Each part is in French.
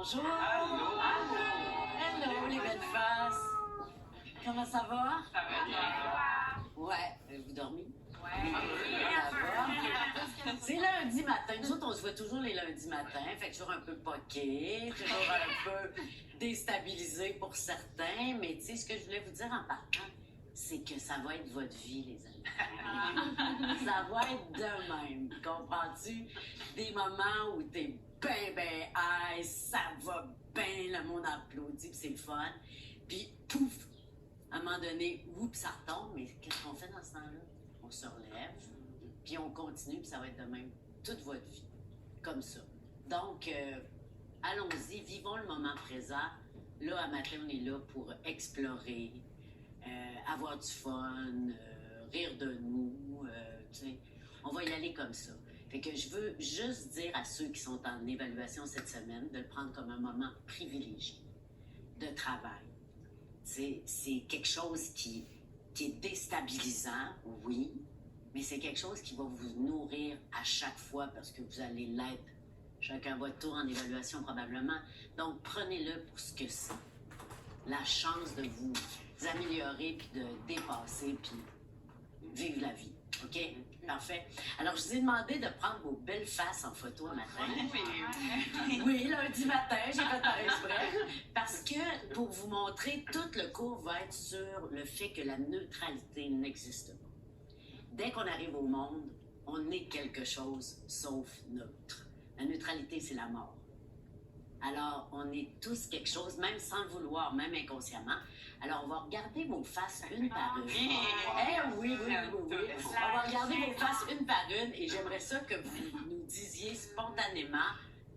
Bonjour! Allô! Hello, les belles faces! Comment ça va? Ça va bien? Ouais, vous dormez? Ouais. Ça va? C'est lundi matin. Nous autres, on se voit toujours les lundis matins. Fait que toujours un peu poqué, toujours un peu déstabilisé pour certains. Mais tu sais, ce que je voulais vous dire en partant, c'est que ça va être votre vie, les amis. Ça va être de même. Comprends-tu? Des moments où t'es ben high, ça va bien, le monde applaudit, puis c'est le fun. Puis pouf! À un moment donné, oups, ça retombe, mais qu'est-ce qu'on fait dans ce temps-là? On se relève, puis on continue, puis ça va être de même toute votre vie, comme ça. Donc, allons-y, vivons le moment présent. Là, à matin, on est là pour explorer, avoir du fun, rire de nous, tu sais. On va y aller comme ça. Fait que je veux juste dire à ceux qui sont en évaluation cette semaine de le prendre comme un moment privilégié de travail. C'est quelque chose qui est déstabilisant, oui, mais c'est quelque chose qui va vous nourrir à chaque fois parce que vous allez l'être. Chacun votre tour en évaluation probablement. Donc, prenez-le pour ce que c'est. La chance de vous améliorer, puis de dépasser, puis vivre la vie. OK? Parfait. Alors, je vous ai demandé de prendre vos belles faces en photo un matin. Oui, lundi matin, j'ai fait un exprès. Parce que, pour vous montrer, tout le cours va être sur le fait que la neutralité n'existe pas. Dès qu'on arrive au monde, on est quelque chose sauf neutre. La neutralité, c'est la mort. Alors, on est tous quelque chose, même sans le vouloir, même inconsciemment. Alors, on va regarder vos faces une par une. Oui. On va regarder vos faces une par une et j'aimerais ça que vous nous disiez spontanément,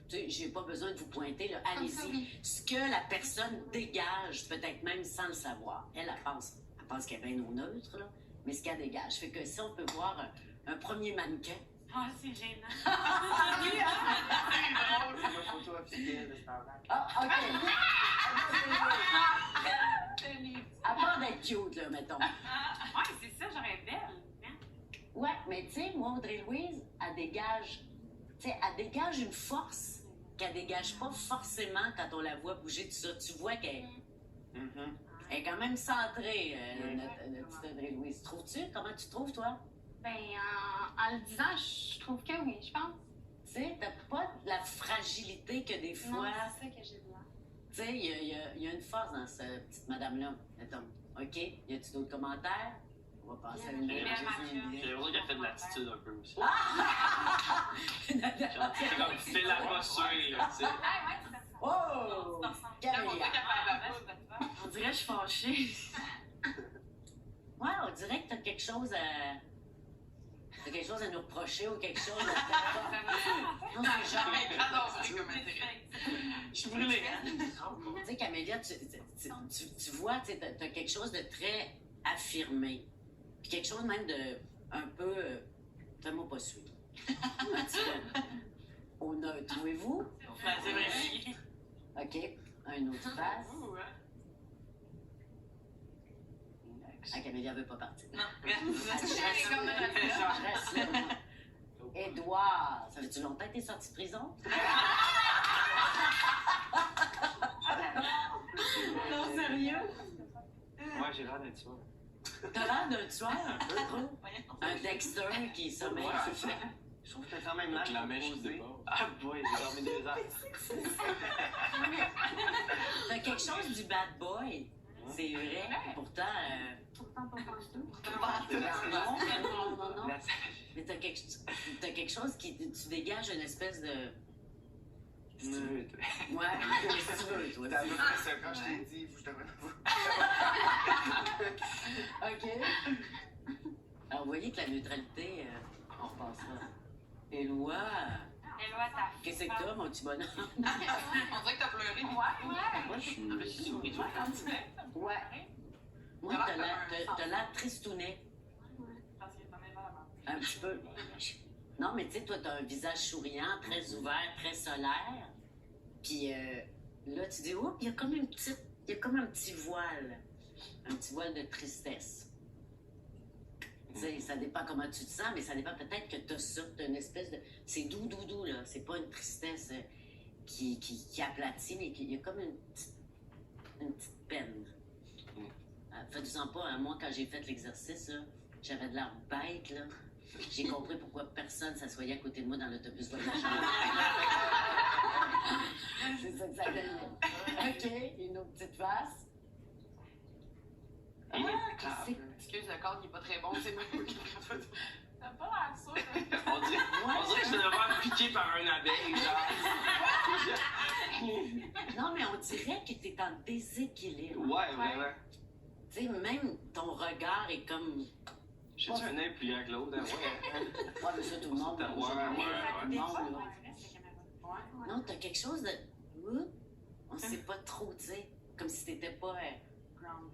tu sais, j'ai pas besoin de vous pointer, là, allez-y, ce que la personne dégage, peut-être même sans le savoir. Elle pense qu'elle est bien au neutre, là, mais ce qu'elle dégage. Fait que si on peut voir un premier mannequin. Ah, c'est gênant. C'est drôle, c'est ma photo officielle de Starbucks. Ah, OK. À part d'être cute, là, mettons. Ouais, c'est ça, j'aurais belle. Ouais, mais tu sais, moi, Audrey-Louise, elle dégage une force qu'elle dégage pas forcément quand on la voit bouger, tout ça. Tu vois qu'elle elle est quand même centrée, notre petite Audrey-Louise. Trouves-tu? Comment tu trouves, toi? Ben, en le disant, je trouve que oui, je pense. Tu sais, t'as pas la fragilité que des Non, fois... c'est ça que j'ai besoin. Tu sais, il y a une force dans cette petite madame-là. Mettons, OK? Y a-tu d'autres commentaires? On va passer à une J'ai autre. J'ai l'impression qu'elle fait de l'attitude un peu aussi. C'est C'est comme, fais la posture, là, tu sais. Ah, ouais, c'est ça. Oh! Camélia. On dirait que je suis fâchée. Ouais, on dirait que t'as quelque chose à... T'as quelque chose à nous reprocher ou quelque chose Non, c'est genre... Je suis brûlée. Tu sais, Camélia, tu vois, tu as quelque chose de très affirmé. Puis quelque chose même de un peu... Fais-moi pas suivre. Un petit peu. Au neutre, trouvez-vous? C'est vrai. OK. Un autre face. Ah, Camélia veut pas partir. Non, Je reste là. Édouard, ça fait-tu longtemps que t'es sorti de prison? Non, sérieux? Ouais, j'ai l'air d'être tueur. T'as l'air d'un tueur un peu, trop. Un Dexter qui sommeille. Je trouve que t'as quand même l'air Avec la mèche qui posé. déborde. Ah, boy, j'ai dormi 2 heures. T'as quelque chose du bad boy. C'est vrai. Pourtant, Pourtant, pas partout. non. La- Mais t'as quelque chose qui... Tu dégages une espèce de... Neutre. Ouais, qu'est-ce que tu veux, toi? T'as vu ça quand je t'ai dit, faut que je te prenne OK. Alors, vous voyez que la neutralité, on repassera. Éloi, Éloi, ta qu'est-ce que t'as, mon petit bonhomme? On dirait que t'as pleuré. Ouais. Moi, je suis souris. Ouais. Moi, t'as l'air tristounet. Parce que t'en es vraiment. Un petit peu. Non, mais tu sais, toi, t'as un visage souriant, très ouvert, très solaire. Puis là, tu dis, oh, il y a comme un petit voile. Un petit voile de tristesse. Tu sais, ça dépend comment tu te sens, mais ça dépend peut-être que t'as ça, t'as une espèce de... C'est doux, là. C'est pas une tristesse qui aplatit, mais il y a comme une petite peine. Faites-en pas, hein, moi, quand j'ai fait l'exercice, là, j'avais de l'air bête, là. J'ai compris pourquoi personne s'assoyait à côté de moi dans l'autobus voyageur. C'est ça que ça donne. OK, une autre petite face. Excuse, le corps, il est pas très bon, c'est moi qui prends photo. T'as pas l'air sûr. On dirait que je devrais me piquer par un abeille, genre. Non, mais on dirait que t'es en déséquilibre. Ouais, vraiment. Tu sais, même ton regard est comme... J'ai-tu un œil plus grand que l'autre? Hein? Ouais, mais ça, tout le monde. Ouais, Tout ouais, le Des monde, fois, là. ouais, c'est caméra. Ouais. Non, t'as quelque chose de... On sait pas trop, tu sais. Comme si t'étais pas... Grounded.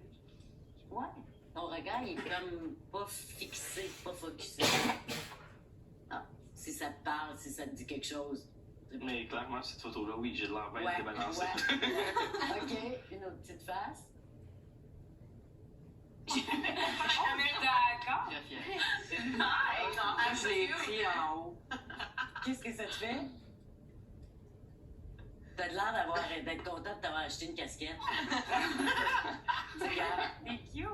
Ouais. Ton regard, il est comme pas fixé, pas focusé. Ah, si ça te parle, si ça te dit quelque chose. Mais clairement, cette photo-là, oui, j'ai de l'air bien Ouais, débalancé. OK, une autre petite face. On est d'accord. Très fier. Je l'ai pris en haut. Qu'est-ce que ça te fait? T'as de l'air d'être content de t'avoir acheté une casquette. Tu regardes. T'es cute.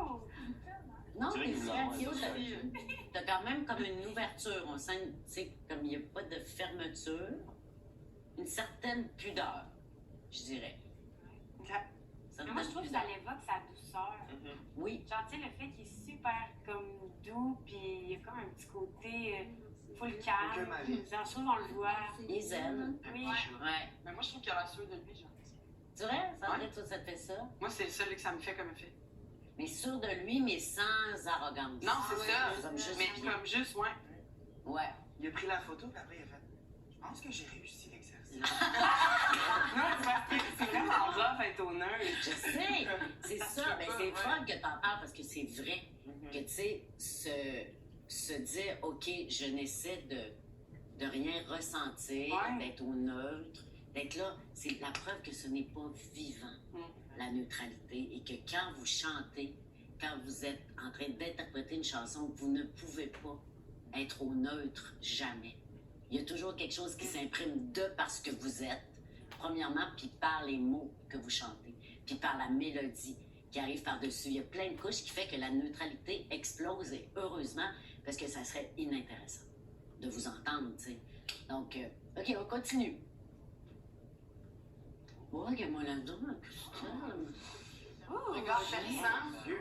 Non, C'est vrai mais qu'il c'est l'a, cute. ouais, T'as quand même comme une ouverture. On sent, tu sais, comme il n'y a pas de fermeture, une certaine pudeur, je dirais. Ça te Mais moi, je donne trouve que pudeur. ça l'évoque sa douceur. Oui, Genre, tu sais, le fait qu'il est super comme doux, puis il y a comme un petit côté full calme. Aucun malice. Genre, je trouve qu'on le voit. il est zen. Oui. Ouais. Mais moi, je trouve qu'il a l'air sûr de lui, genre. Tu vois, Sandrine, toi, ça te fait ça? Moi, c'est ça que ça me fait comme effet. Mais sûr de lui, mais sans arrogance. Non, c'est ça. Comme juste Mais bien. comme juste, ouais. Ouais. Il a pris la photo, puis après, il a fait « Je pense que j'ai réussi l'exercice. Non, c'est parce que c'est vraiment rough être au neutre. Je sais, c'est ça. Ben, c'est fun que t'en parles parce que c'est vrai. Que tu sais, se dire, OK, je n'essaie de rien ressentir, Ouais. d'être au neutre, d'être là. C'est la preuve que ce n'est pas vivant, la neutralité, et que quand vous chantez, quand vous êtes en train d'interpréter une chanson, vous ne pouvez pas être au neutre jamais. Il y a toujours quelque chose qui s'imprime de parce que vous êtes, premièrement, puis par les mots que vous chantez, puis par la mélodie qui arrive par-dessus. Il y a plein de couches qui fait que la neutralité explose, et heureusement, parce que ça serait inintéressant de vous entendre, tu sais. Donc, OK, on continue. Ouais, regarde-moi là-dedans, Christelle. Regarde, perçant. Vieux.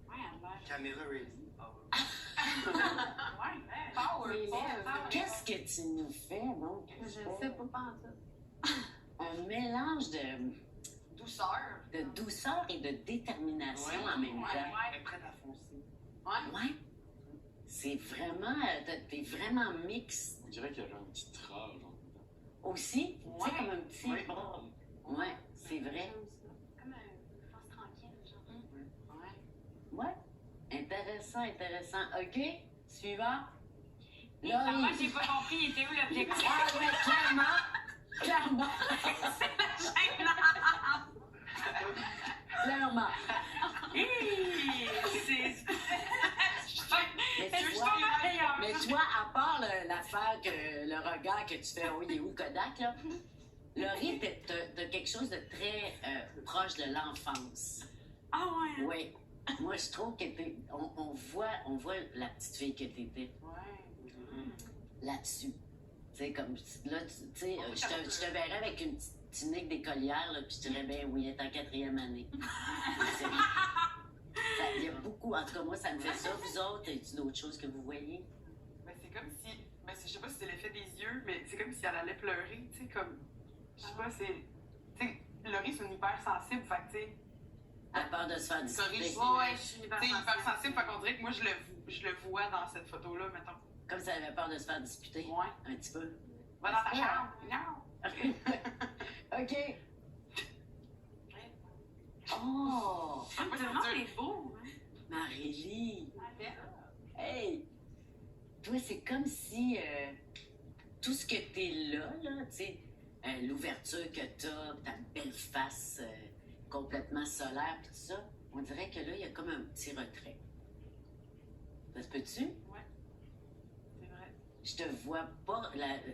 Ouais, elle a l'air. Caméra ready. Ouais, power. Les lèvres. Qu'est-ce que tu nous fais, donc? Je sais pas pantoute. Un mélange Douceur. de douceur et de détermination en même temps. Elle est prête à foncer. Ouais. Ouais. C'est vraiment... T'es vraiment mix On dirait qu'il y a un petit rage. aussi. Tu sais, Ouais. comme un petit... Ouais. Ouais, c'est vrai. Comme une force tranquille, genre. Ouais. Ouais. Intéressant, intéressant. OK, suivant. Moi, Laurie. j'ai pas compris, il était où l'objectif? Ah, ouais, clairement. Clairement. Clairement. C'est. Mais Je tu suis vois, pas meilleure. mais toi, à part l'affaire que le regard que tu fais, oh, il est où Kodak, là? Laurie, t'as quelque chose de très proche de l'enfance. Ah ouais. Oui. Moi, je trouve que on voit la petite fille que t'étais Ouais. là-dessus. Tu sais, comme là, tu sais, je te verrais avec une petite tunique d'écolière, là, puis je dirais, ben oui, elle est en 4e année. Il y a beaucoup, en tout cas, moi, ça me fait ça. Vous autres, y a d'autres choses que vous voyez? Ben, c'est comme si. Ben, je sais pas si c'est l'effet des yeux, mais c'est comme si elle allait pleurer, tu sais, comme. Je sais pas, c'est. Tu sais, Laurie, c'est une hypersensible, fait que, tu sais. À peur de se faire discuter. Ouais, je suis Tu sais, hypersensible, fait qu'on dirait que moi, je le vois dans cette photo-là, mettons. Comme si elle avait peur de se faire disputer. Ouais. Un petit peu. Va dans ta chambre. Non. OK. Oh! Tout le monde est beau. Hein? Marélie! Hey! Toi, c'est comme si tout ce que t'es là, tu sais, l'ouverture que t'as, ta belle face complètement solaire, pis tout ça, on dirait que là, il y a comme un petit retrait. Ça se peut-tu? C'est vrai. Je Je te vois pas.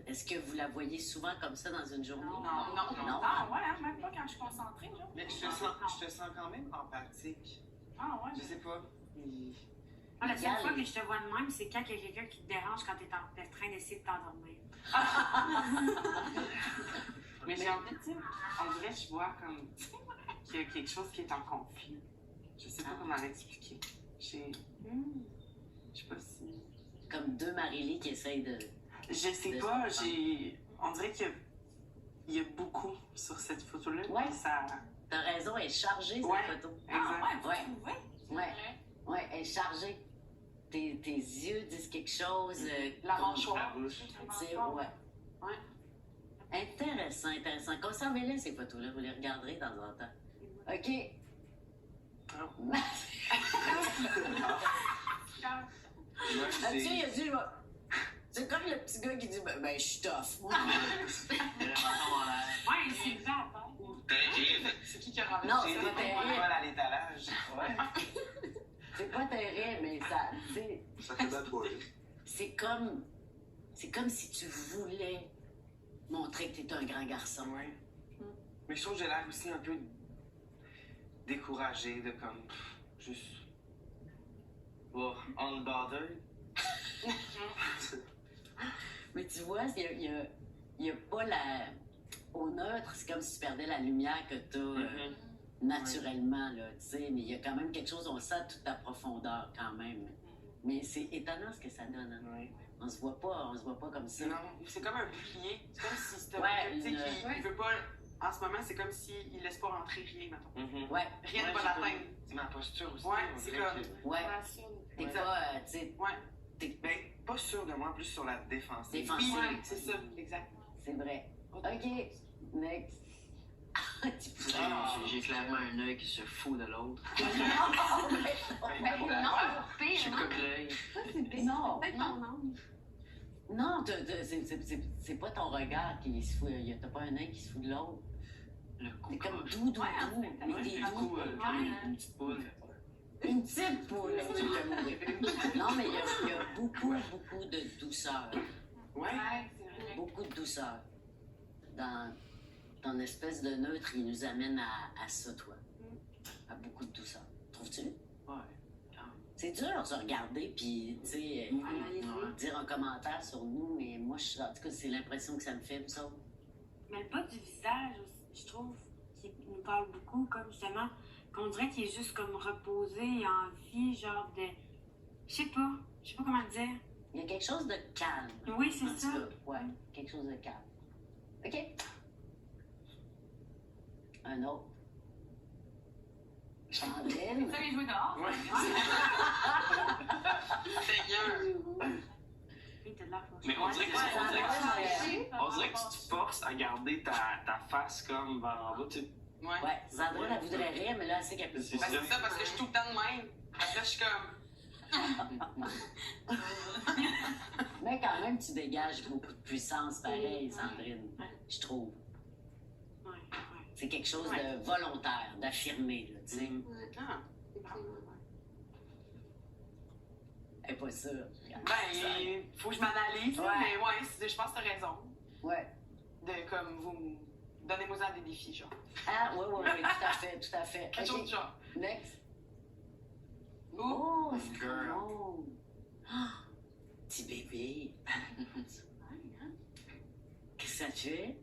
Est-ce que vous la voyez souvent comme ça dans une journée? Non. Ah ouais, hein, même pas quand je suis concentrée, genre. Mais je te sens quand même empathique. Ah ouais. Je sais pas. Ah, la seule fois que je te vois de même, c'est quand il y a quelqu'un qui te dérange quand t'es en train d'essayer de t'endormir. Mais j'ai envie de dire, on dirait que je vois comme qu'il y a quelque chose qui est en conflit. Je sais pas comment l'expliquer. Je sais pas si... Comme deux Marie-Lie qui essayent de... Je sais pas, on dirait qu'il y a beaucoup sur cette photo-là. Ouais. puis ça... T'as raison, elle est chargée, Ouais. cette photo. Exact. Ouais. Vous trouvez? Ouais. Ouais, elle est chargée. Tes yeux disent quelque chose. La comme- mâchoire. Tu sais, ouais. Ouais. Intéressant, intéressant. Conservez-les, ces photos-là. Vous les regarderez de temps en temps. OK. Mathieu, il a dit, c'est comme le petit gars qui dit, ben je suis tough. Ouais, c'est le hein. C'est qui a Non, ramené? c'est pas terrible. Voilà à l'étalage. Ouais. C'est pas terrible, mais ça, tu sais, Ça fait bad boy. c'est comme si tu voulais montrer que t'es un grand garçon. Ouais. Mais je trouve que j'ai l'air aussi un peu découragé de comme juste. Oh, unbothered. Mais tu vois, il y a pas la... Au neutre, c'est comme si tu perdais la lumière que t'as naturellement, là, tu sais. Mais il y a quand même quelque chose, on sent toute ta profondeur quand même. Mais c'est étonnant ce que ça donne, hein. Ouais. On se voit pas comme ça. Non, c'est comme un bouclier. C'est comme si c'était Ouais, tu sais, il veut pas... En ce moment, c'est comme s'il laisse pas rentrer rien, mettons. Ouais, Rien ne va l'atteindre. C'est ma posture aussi. Ouais, on c'est dirait comme- que- ouais. T'es Ouais. pas, tu sais, Ouais. Ben, pas sûr de moi, plus sur la défensive. Défensive. Oui, Ouais. c'est ça, exact. c'est vrai. OK, next. Tu peux- J'ai clairement un œil qui se fout de l'autre. Ben non, Je pire, suis non? coque-l'œil. Non, Peut-être non. ton âme. Non, c'est pas ton regard qui se fout. T'as pas un œil qui se fout de l'autre. Le coup C'est comme croche. doux, doux, Ouais, doux. en fait, Mais Ouais, t'es du doux. coup, comme une petite poule. Une petite poule. Tu peux mourir. Non, mais il y a beaucoup, beaucoup de douceur. Ouais. Ouais, c'est vrai. Beaucoup de douceur. Dans ton espèce de neutre, il nous amène à ça, toi. À beaucoup de douceur. Trouves-tu? Ouais. C'est dur de se regarder puis, tu sais, dire un commentaire sur nous, mais moi, en tout cas, c'est l'impression que ça me fait, vous autres. Mais le bas du visage, aussi, je trouve, qui nous parle beaucoup, comme justement, qu'on dirait qu'il est juste comme reposé et en vie, genre de. Je sais pas comment le dire. Il y a quelque chose de calme. Oui, c'est En tout ça. cas, ouais, quelque chose de calme. OK. Un autre. Sandrine. Vous allez jouer dehors? Ouais. Seigneur! Oui, t'as de l'air fauché. Mais on dirait que Ouais, on dirait que tu te forces à garder ta face comme vers en bas. Tu sais. Ouais. Ouais, Sandrine, elle voudrait rire, mais là, elle sait qu'elle peut C'est pas. Ben, c'est ça, parce que je suis tout le temps de même. Parce que là, je suis comme. Mais quand même, tu dégages beaucoup de puissance, pareil, Sandrine, je trouve. Ouais, ouais. C'est quelque chose de volontaire, d'affirmer, là, tu sais. Ah. Elle est pas sûre. Ben, faut que je m'analyse, Ouais. mais ouais, je pense que t'as raison. Ouais. De comme vous. Donnez-moi des défis, genre. Ah, ouais, tout à fait, tout à fait. Quelque chose OK, de genre. next. Ouh. Oh, c'est Girl. bon. Ah, petit bébé. Qu'est-ce que ça te fait?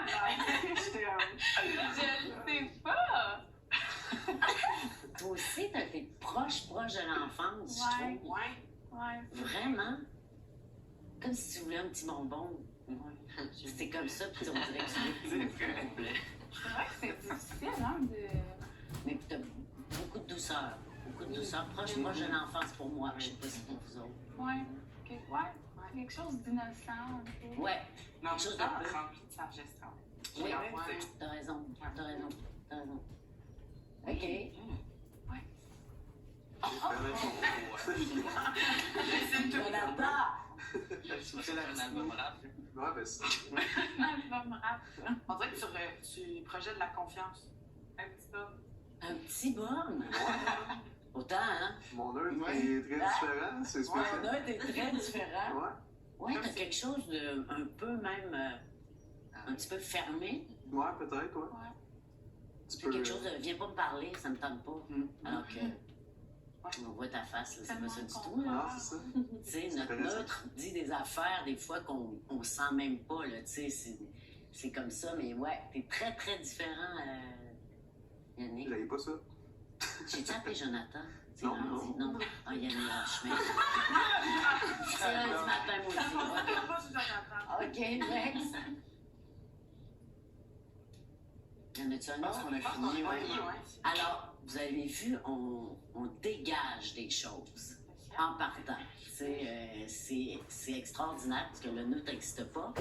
J'étais Je le sais pas. Toi aussi, t'as été proche de l'enfance, je Ouais. trouve. Ouais. Ouais. Vraiment. Comme si tu voulais un petit bonbon. C'était comme ça, puis on dirait que tu veux Complet. C'est vrai que c'est difficile, hein, de... Mais t'as beaucoup de douceur. Beaucoup de douceur. Proche de l'enfance pour moi. Je sais pas si pour vous autres. Ouais. Ouais. Quelque chose d'innocent, un peu. Ouais, Non, Quelque chose je de suis peu. remplie de sagesse, quand même. oui, Ouais. t'as raison. T'as raison. T'as raison. OK. Listen to me. Jonathan! C'est la album rap. Ouais, ben c'est. Je vais me rappeler. On dirait que tu projettes de la confiance. Un petit peu. Un petit bonhomme. Ouais. Autant, hein? Mon œil est très différent, c'est Ouais, spécial. on a été très différents. Ouais. Ouais, t'as quelque chose de un peu même un petit peu fermé. Ouais, peut-être, ouais. Ouais. Tu Tu fais quelque chose de viens pas me parler, ça me tente pas. Alors que on voit ta face, là, c'est pas ça du tout. Non, Là. c'est ça. Tu sais, notre intéressant. neutre dit des affaires des fois qu'on sent même pas, là, tu sais, c'est comme ça, mais ouais, t'es très très différent, Yannick. J'avais pas ça. J'ai-tu appelé Jonathan? C'est Non, lundi? non. Non. Ah, Yannick, chemin. C'est lundi matin, moi aussi. OK, next. Y en a-tu un Je pense autre? qu'on a fini, ouais. Alors, vous avez vu, on dégage des choses en partant. C'est extraordinaire parce que le neutre n'existe pas.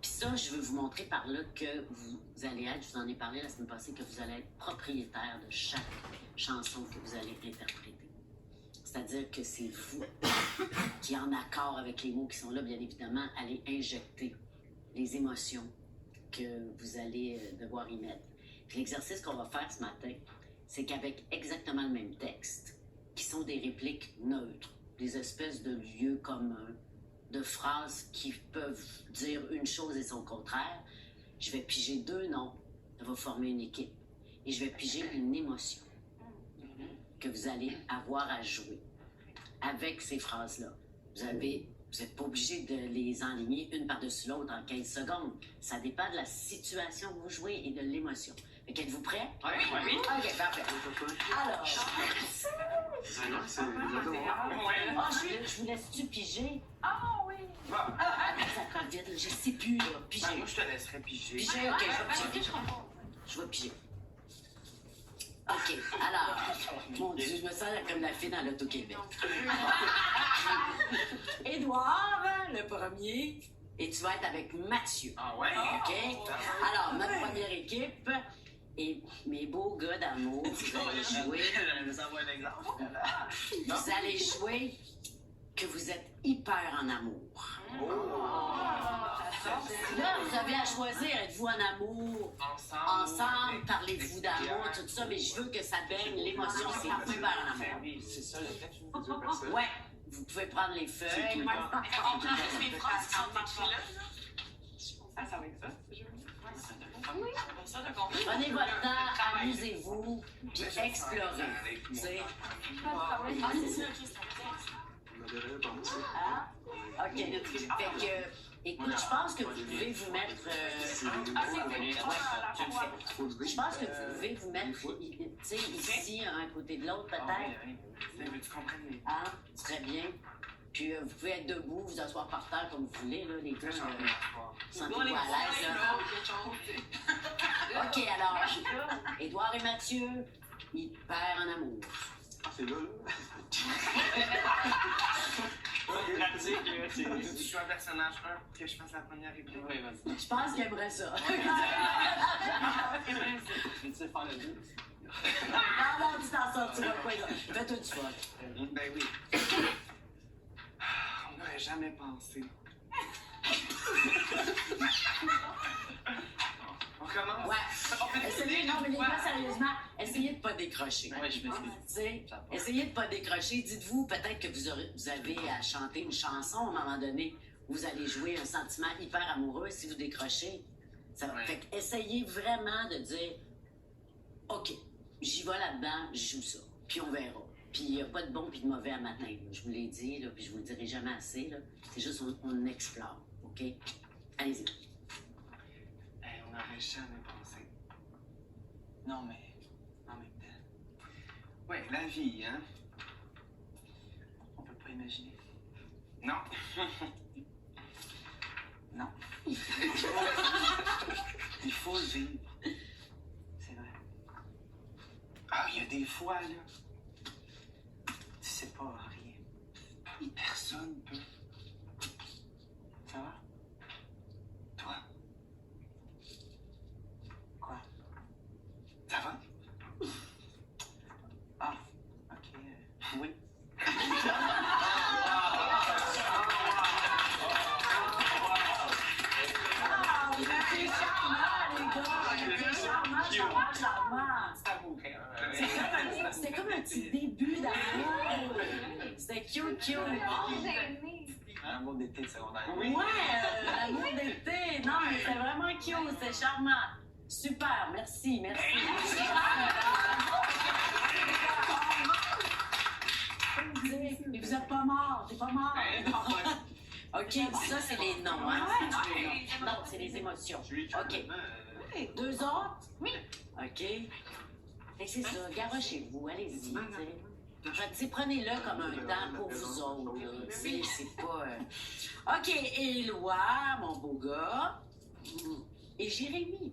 Puis ça, je veux vous montrer par là que vous allez être, je vous en ai parlé la semaine passée, que vous allez être propriétaire de chaque chanson que vous allez interpréter. C'est-à-dire que c'est vous qui, en accord avec les mots qui sont là, bien évidemment, allez injecter les émotions que vous allez devoir y mettre. Puis l'exercice qu'on va faire ce matin, c'est qu'avec exactement le même texte, qui sont des répliques neutres, des espèces de lieux communs, de phrases qui peuvent dire une chose et son contraire, je vais piger deux noms, ça va former une équipe. Et je vais piger une émotion que vous allez avoir à jouer avec ces phrases-là. Vous n'êtes pas obligé de les enligner une par-dessus l'autre en 15 secondes. Ça dépend de la situation que vous jouez et de l'émotion. Fait qu'êtes-vous prêts? Oui. OK, parfait. Alors, C'est je vous laisse-tu piger? Ah oui! Ça colle vite, là, je sais plus, là. Piger. Moi, je te laisserais piger. Piger, OK, je vais piger. Je vais piger. OK, alors, mon Dieu, je me sens comme la fille dans l'Auto-Québec. Édouard, le premier, et tu vas être avec Mathieu. Ah ouais? OK? Alors, notre première équipe, et mes beaux gars d'amour, vous allez jouer. Je vais savoir un exemple. Vous allez jouer que vous êtes hyper en amour. Là, vous avez à choisir, êtes-vous en amour ensemble, parlez-vous d'amour, tout ça, mais je veux que ça baigne l'émotion, c'est hyper en amour. C'est ça le texte. deux personnes. Ouais, vous pouvez prendre les feuilles. On prend juste les phrases qui sont écrites là. Ça va être ça, ce jeu. Ça, de comprendre. Prenez votre temps, amusez-vous, puis explorez. Tu sais. Ah, c'est ça, ok, On avait rien pensé. Ah, OK. Fait que, écoute, je pense que vous pouvez vous mettre... Je pense que vous pouvez vous mettre, tu sais, ici, un côté de l'autre, peut-être. Oui. Tu comprends les... Ah, très bien. Puis vous pouvez être debout, vous asseoir par terre comme vous voulez, là, les gars. Sentez-vous à l'aise, là. OK, alors, Édouard et Mathieu, hyper en amour. C'est là, là. Pratique, là, c'est... Je suis un personnage 1 que je fasse la première réplique. Oui, vas-y. Je pense qu'il aimerait ça. Tu sais faire le deux? Non, tu t'en sortiras pas. Fais-toi du fun. Ben oui. On n'aurait jamais pensé. On commence? Ouais. Essayez, non, mais les gars, sérieusement, essayez de pas décrocher. Oui, je m'excuse. Tu sais, essayez de pas décrocher. Dites-vous peut-être que vous avez à chanter une chanson à un moment donné où vous allez jouer un sentiment hyper amoureux. Si vous décrochez, ça va. Ouais. Fait que essayez vraiment de dire OK, j'y vais là-dedans, je joue ça. Puis on verra. Puis il n'y a pas de bon puis de mauvais à matin. Là. Je vous l'ai dit, là, puis je vous le dirai jamais assez. Là. C'est juste on explore. OK? Allez-y. On n'aurait jamais pensé. Non, mais en même temps. Ouais, la vie, hein? On peut pas imaginer. Non. Non. Il faut le vivre. C'est vrai. Ah, il y a des fois, là. Tu sais pas rien. Personne peut. Ça va? Toi? Quoi? Ça va? Ah, ok. Oui. C'est charmant, les gars! C'est charmant, charmant, charmant! C'est à vous, c'était comme un petit début d'amour. C'était cute, cute. Oh, j'ai aimé. Un mot d'été de secondaire. Ouais, l'amour d'été. Non, mais c'était vraiment cute, c'était charmant. Super, merci, merci. Mais vous êtes pas mort, t'es pas mort. OK, ça, c'est les noms, hein? C'est les noms. Non, c'est les émotions. OK. Deux autres? Oui. OK. Fait que c'est ça, garochez-vous, allez-y. Prenez-le comme un temps pour vous autres. Là, c'est pas... OK, Éloi, mon beau gars. Et Jérémy.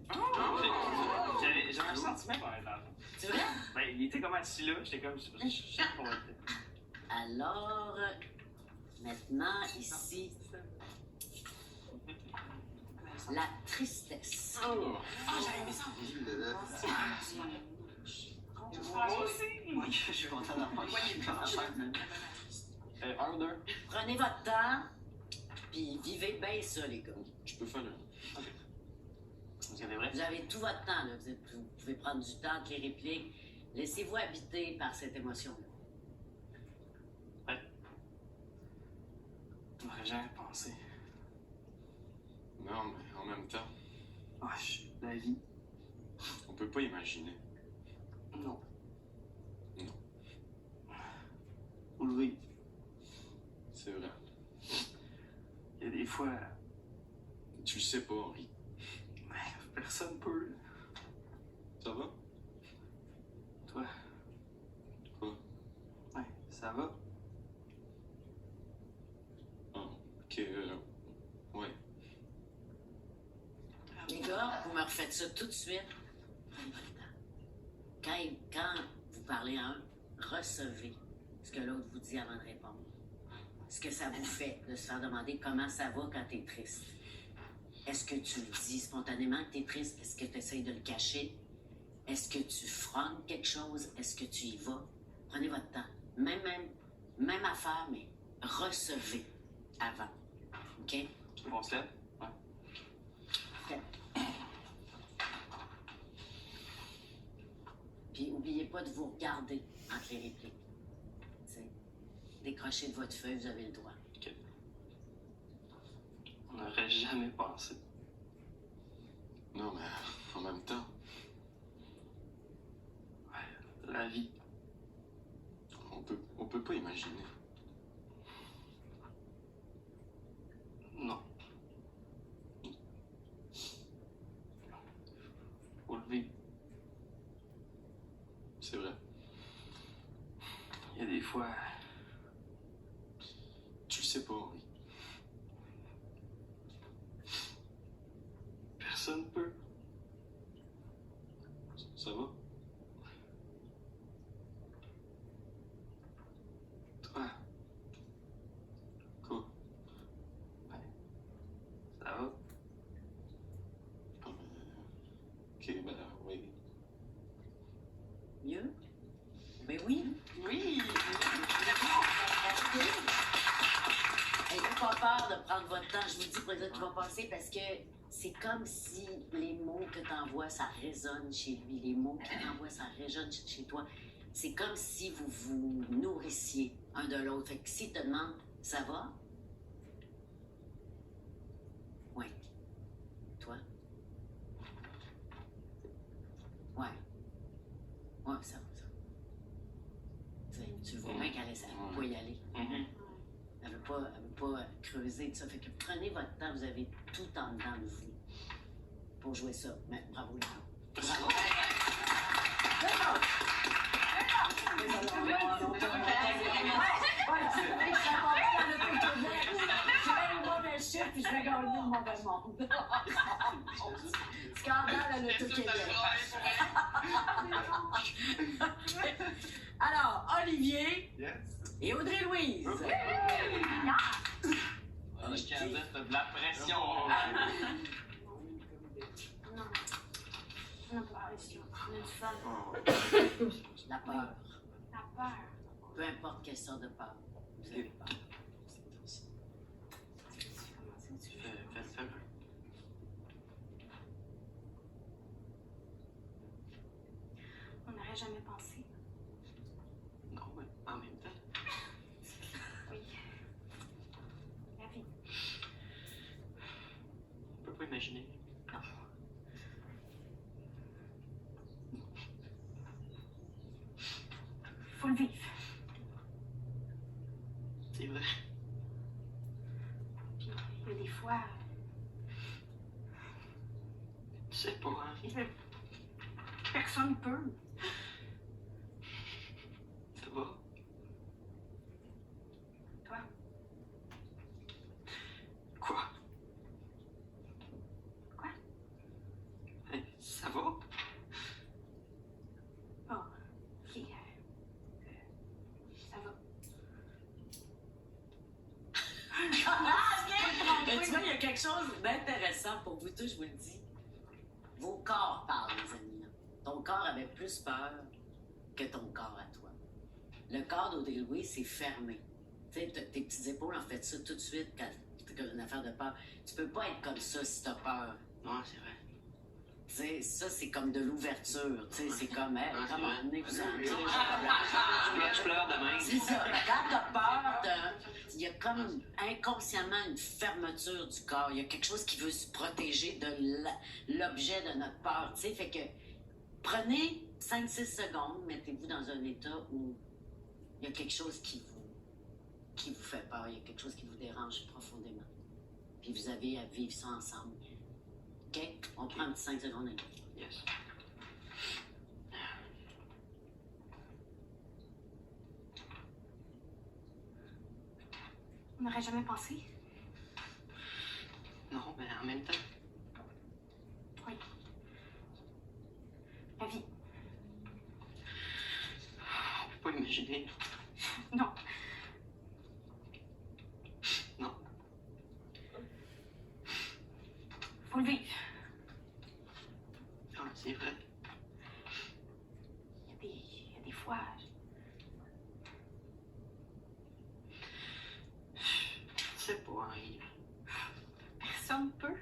J'avais un sentiment pour être là. C'est vrai? Ben, il était comme assis là, j'étais comme... Je sais pas. Alors, maintenant, ici, la tristesse. Oh! J'avais aimé ça. Moi aussi. Oui, je suis content d'avoir Un, deux. Prenez votre temps, puis vivez bien ça, les gars. Je peux faire un. Vous avez vrai? Vous avez tout votre temps, là. Vous pouvez prendre du temps entre les répliques. Laissez-vous habiter par cette émotion-là. On n'aurait jamais pensé. Non, mais en même temps, La vie. on peut pas imaginer. Non. Non. Faut lever. C'est vrai. Il y a des fois, Tu le sais pas, Henri. personne peut. Ça va? Toi. Quoi? Ouais, ça va? Ah, ok, ouais. Les gars, vous me refaites ça tout de suite. Prenez votre temps. Quand vous parlez à un, recevez ce que l'autre vous dit avant de répondre. Ce que ça vous fait de se faire demander comment ça va quand t'es triste. Est-ce que tu le dis spontanément que t'es triste? Est-ce que tu essayes de le cacher? Est-ce que tu frontes quelque chose? Est-ce que tu y vas? Prenez votre temps. Même affaire, mais recevez avant. OK? On se lève? Ouais. Puis oubliez pas de vous regarder entre les répliques. T'sais, décrochez de votre feuille, vous avez le droit. On n'aurait jamais pensé. Non, mais en même temps, La vie. on peut pas imaginer. Non. Faut lever. C'est vrai. Il y a des fois, Tu le sais pas, Henri. personne peut. Ça va? Toi. Quoi? Ça va? Ah, ok, ben oui. Mieux? Ben oui. Oui. Ayez pas peur de prendre votre temps. Je vous dis pour les autres qui vont passer parce que c'est comme si les mots que t'envoies, ça résonne chez lui. Les mots qu'il t'envoie, ça résonne chez toi. C'est comme si vous vous nourrissiez un de l'autre. Fait que s'il te demande, ça va? Oui. Toi? Ouais. Ouais, ça va, ça. Tu le vois bien qu'elle ne veut pas y aller. Elle ne veut pas creuser tout ça. Fait que prenez votre temps, vous avez tout en dedans de vous pour jouer ça. Mais bravo, les gars. Bravo. Je vais le mauvais chiffre puis je vais gagner le mauvais monde. Scandale à l'Auto-Québec. Alors, Olivier et Audrey-Louise. Candace, t'as de la pression. Non. On n'a pas de pression. On a du fun. La peur. La peur. Peu importe quelle sorte de peur. Vous avez peur. Fais-le. On n'aurait jamais pensé. imaginer. Faut le vivre. C'est vrai. Puis, il y a des fois, Tu sais pas, Henri. personne peut. Ça va? Toi, Quoi? Quoi? Ça va? bon, ok, ça va. Mais tu vois, il y a quelque chose d'intéressant pour vous tous, je vous le dis. Vos corps parlent, les amis. Là. Ton corps avait plus peur que ton corps à toi. Le corps d'Audrey Louis, c'est fermé. Tu sais, tes petites épaules en fait ça tout de suite quand t'as une affaire de peur. Tu peux pas être comme ça si t'as peur. Non, c'est vrai. Tu sais, ça, c'est comme de l'ouverture. Tu sais, c'est comme, hey, Ouais, c'est comment vrai. amenez-vous en dire, j'ai pas de problème. Je pleure demain. C'est ça. Quand t'as peur, il y a comme inconsciemment une fermeture du corps. Il y a quelque chose qui veut se protéger de l'objet de notre peur. Tu sais, fait que prenez 5-6 secondes, mettez-vous dans un état où il y a quelque chose qui vous fait peur. Il y a quelque chose qui vous dérange profondément. Puis vous avez à vivre ça ensemble. OK? On prend un petit 5 secondes. Yes. On n'aurait jamais pensé. Non, mais en même temps, Oui. La vie. on peut pas imaginer. Non. Non. Faut le vivre. Ah, c'est vrai. Il y a des fois, Tu sais pas, Henri. personne peut.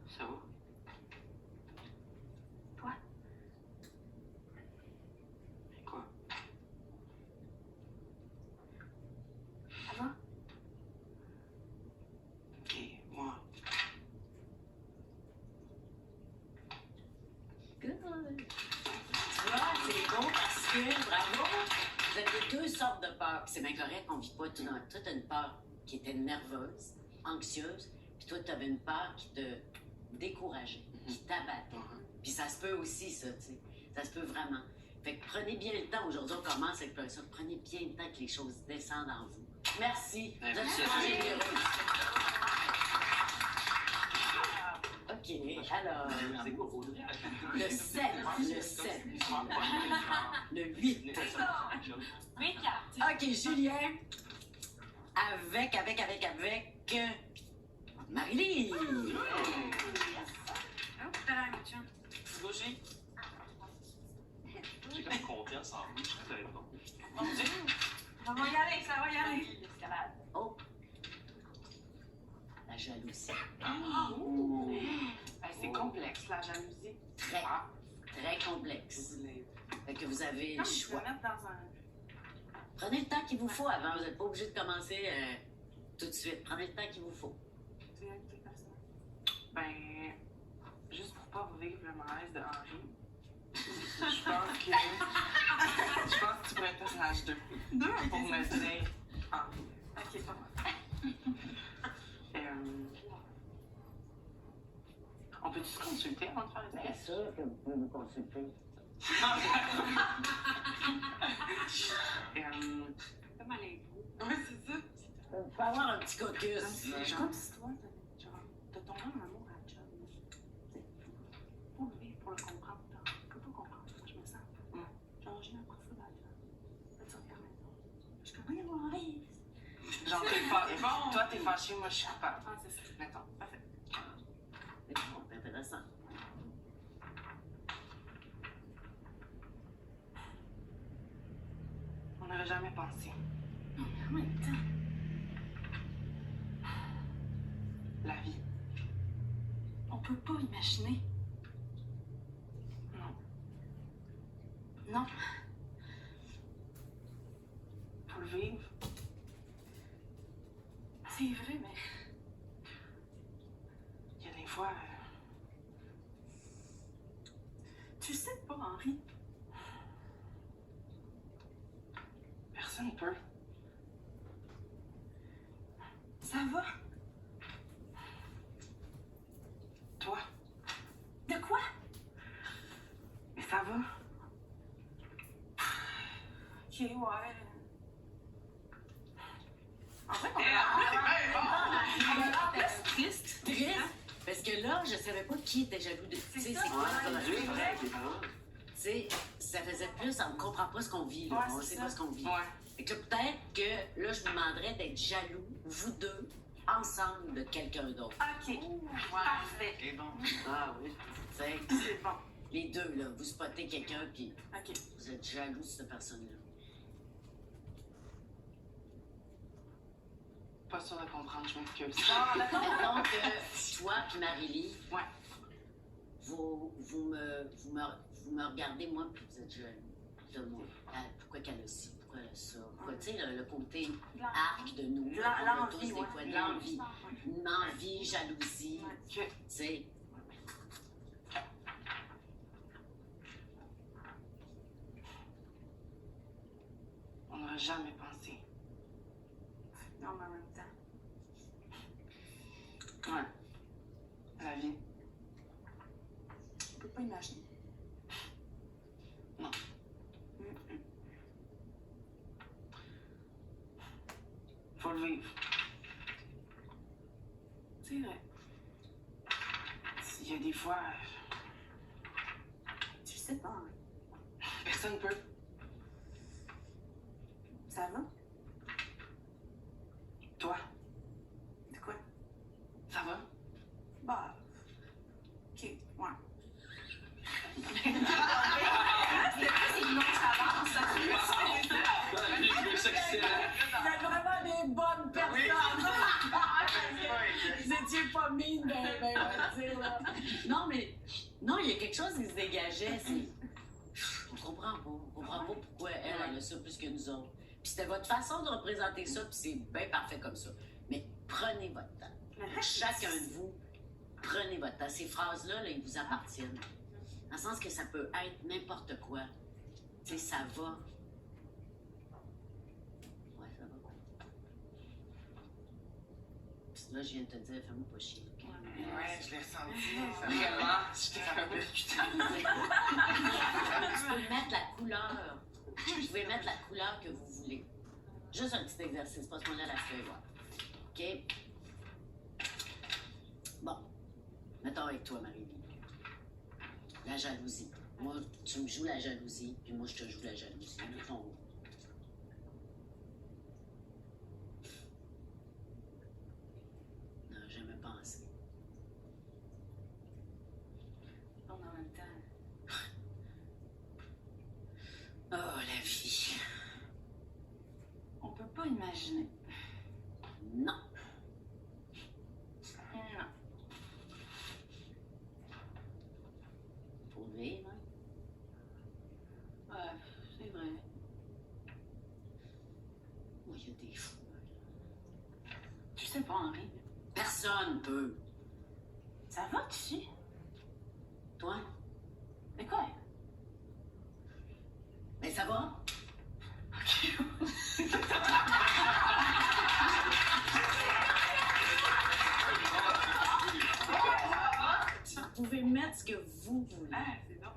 Ça va? Toi, Mais quoi? ça va? Ok, moi. Good. Tu vois, c'est beau parce que, bravo, vous avez deux sortes de peurs. Puis c'est bien correct qu'on vit pas tout dans... Toi, t'as une peur qui était nerveuse, anxieuse, puis toi, t'avais une peur qui te décourageait, qui t'abattait. Puis ça se peut aussi, ça, tu sais. Ça se peut vraiment. Fait que prenez bien le temps. Aujourd'hui, on commence avec ça. Prenez bien le temps que les choses descendent en vous. Merci. Vous êtes Merci. super généreux. OK, alors... C'est quoi, Audrey? Le 7, le 7, le 8. Oui, Kat. OK, Julien, avec Marie-Lise. Oh, putain, mon chum. Gaucher? J'ai comme confiance en vous, je suis très bon. Ça va y aller, ça va y aller. L'escalade. Oh, la jalousie. Hey, c'est complexe, la jalousie. Très, très complexe. Fait que vous avez le Je vais choix. mettre dans un... Prenez le temps qu'il vous faut avant. Vous n'êtes pas obligé de commencer tout de suite. Prenez le temps qu'il vous faut. Tu veux inviter personne? Ben, juste pour pas revivre le malaise de Henri, je pense que tu pourrais être personnage 2 pour me dire Henri. Ok, pas moi. On peut-tu se consulter avant de faire les Bien tests? sûr que vous pouvez vous consulter. Comme à l'impro. Oui, c'est ça. Vous pouvez avoir un petit caucus. C'est comme si toi, t'as tombé en amour à la job. Pour le vivre, pour le comprendre. Je peux pas comprendre comment je me sens. Genre, j'ai eu un coup de foudre à la job. Là, tu regardes maintenant. Je suis comme, oui, on arrive. Genre, t'es pas. Bon, toi, t'es fâché, moi, je suis coupable. Ah, c'est ça. Mettons. Parfait. C'est intéressant. On n'aurait jamais pensé. Non, mais en même temps, La vie. on peut pas imaginer. Non. Non. Faut le vivre. C'est C'est vrai, mais Il y a des fois, tu sais pas, Henri. personne peut. Ça va? Toi, De quoi? mais ça va. Ok, ouais. En vrai, on a l'air plus triste. Triste. Parce que là, je savais pas qui était jaloux de. Tu sais, c'est quoi la Ouais, Dieu, relation? tes parents. Tu sais, ça faisait plus, on comprend pas ce qu'on vit, là. Ouais, On c'est sait ça. pas ce qu'on vit. Ouais. Fait que là, peut-être que là, je vous demanderais d'être jaloux, vous deux, ensemble de quelqu'un d'autre. Ok, parfait. Et bon. Ah oui. Tu sais, C'est bon. les deux, là, vous spottez quelqu'un, puis Ok. vous êtes jaloux de cette personne-là. Pas sûr de comprendre, je m'excuse. Mettons que toi puis Marie-Lie, Ouais. vous me regardez, moi, puis vous êtes jaloux de moi. Ah, pourquoi qu'elle a ci, pourquoi elle a ça? Pourquoi, tu sais, le côté arc de nous. On a tous L'envie, des fois de l'envie. Une envie, jalousie, tu sais. On n'aurait jamais pensé. Non, mais en même temps. Ouais. La vie. On peut pas imaginer. Non. Mm-mm. Faut le vivre. C'est vrai. Il y a des fois, Tu sais pas, hein. personne peut. Ça va? Toi, De quoi? ça va? Bah. Ok, ouais. C'est une nonchalance, ça Vous êtes vraiment des bonnes personnes. Vous étiez pas mine, ben, on va dire, là. Non, mais. Non, il y a quelque chose qui se dégageait. C'est. On comprend pas. On comprend pas pourquoi elle a ça plus que nous autres. Puis c'était votre façon de représenter ça, puis c'est bien parfait comme ça. Mais prenez votre temps. Chacun de vous, prenez votre temps. Ces phrases-là, là, ils vous appartiennent. Dans le sens que ça peut être n'importe quoi. Tu sais, ça va. Ouais, ça va. Puis là, je viens de te dire, fais-moi pas chier. OK? Ouais, je l'ai ressenti. Ça Vraiment, j'étais un peu putain. Tu peux mettre la couleur. Vous pouvez mettre la couleur que vous voulez. Juste un petit exercice, passe-moi là la feuille, ouais. OK? Bon. Mettons avec toi, Marie-Lie. La jalousie. Moi, tu me joues la jalousie, puis moi, je te joue la jalousie. Mettons. Non, j'ai jamais pensé. Bon, en même temps. Oh, la vie. On peut pas imaginer. Non. Non. Faut vivre, hein? Ouais, c'est vrai. Moi, il y a des fous. Tu sais pas, Henri. Personne peut. Ça va, tu sais? Toi? De quoi? Mais ça va? Vous pouvez mettre ce que vous voulez. c'est drôle.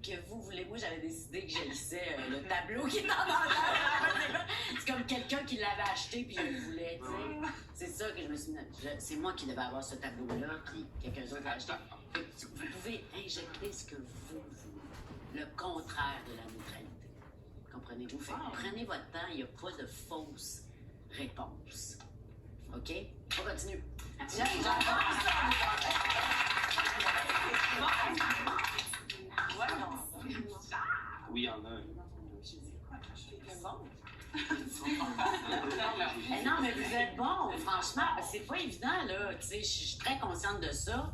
Que vous voulez. Moi, j'avais décidé que j'haïssais le tableau qui est en arrière. C'est comme quelqu'un qui l'avait acheté puis il le voulait, tu sais. C'est ça que je me suis dit. C'est moi qui devais avoir ce tableau-là, puis quelqu'un d'autre l'a acheté. Fait que vous pouvez injecter ce que vous voulez. Le contraire de la neutralité. Comprenez-vous? Fait que prenez votre temps, il n'y a pas de fausses réponses. OK? On continue. Oui, il y en a un. Eh non, mais vous êtes bon, franchement. C'est pas évident, là. Tu sais, je suis très consciente de ça.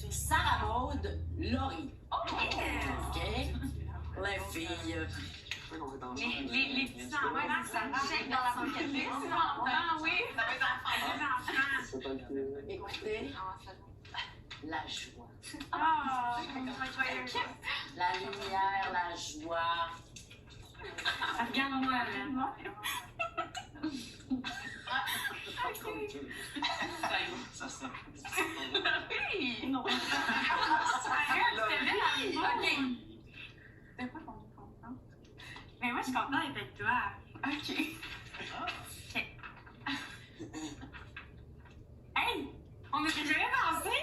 Sarah Maud, Laurie. OK? Les filles. Les petits enfants, ça check dans la pocket list. Ah oui, ça va être enfant. Écoutez, Ah, ça la joie. Ah! La lumière, la joie. Regarde-moi, là. Ça, c'est... Oui! Non. Arrête, c'était belle. OK. C'était pas qu'on est content. Mais moi, je suis contente d'être avec toi. OK. Hey! On n'était jamais pensé!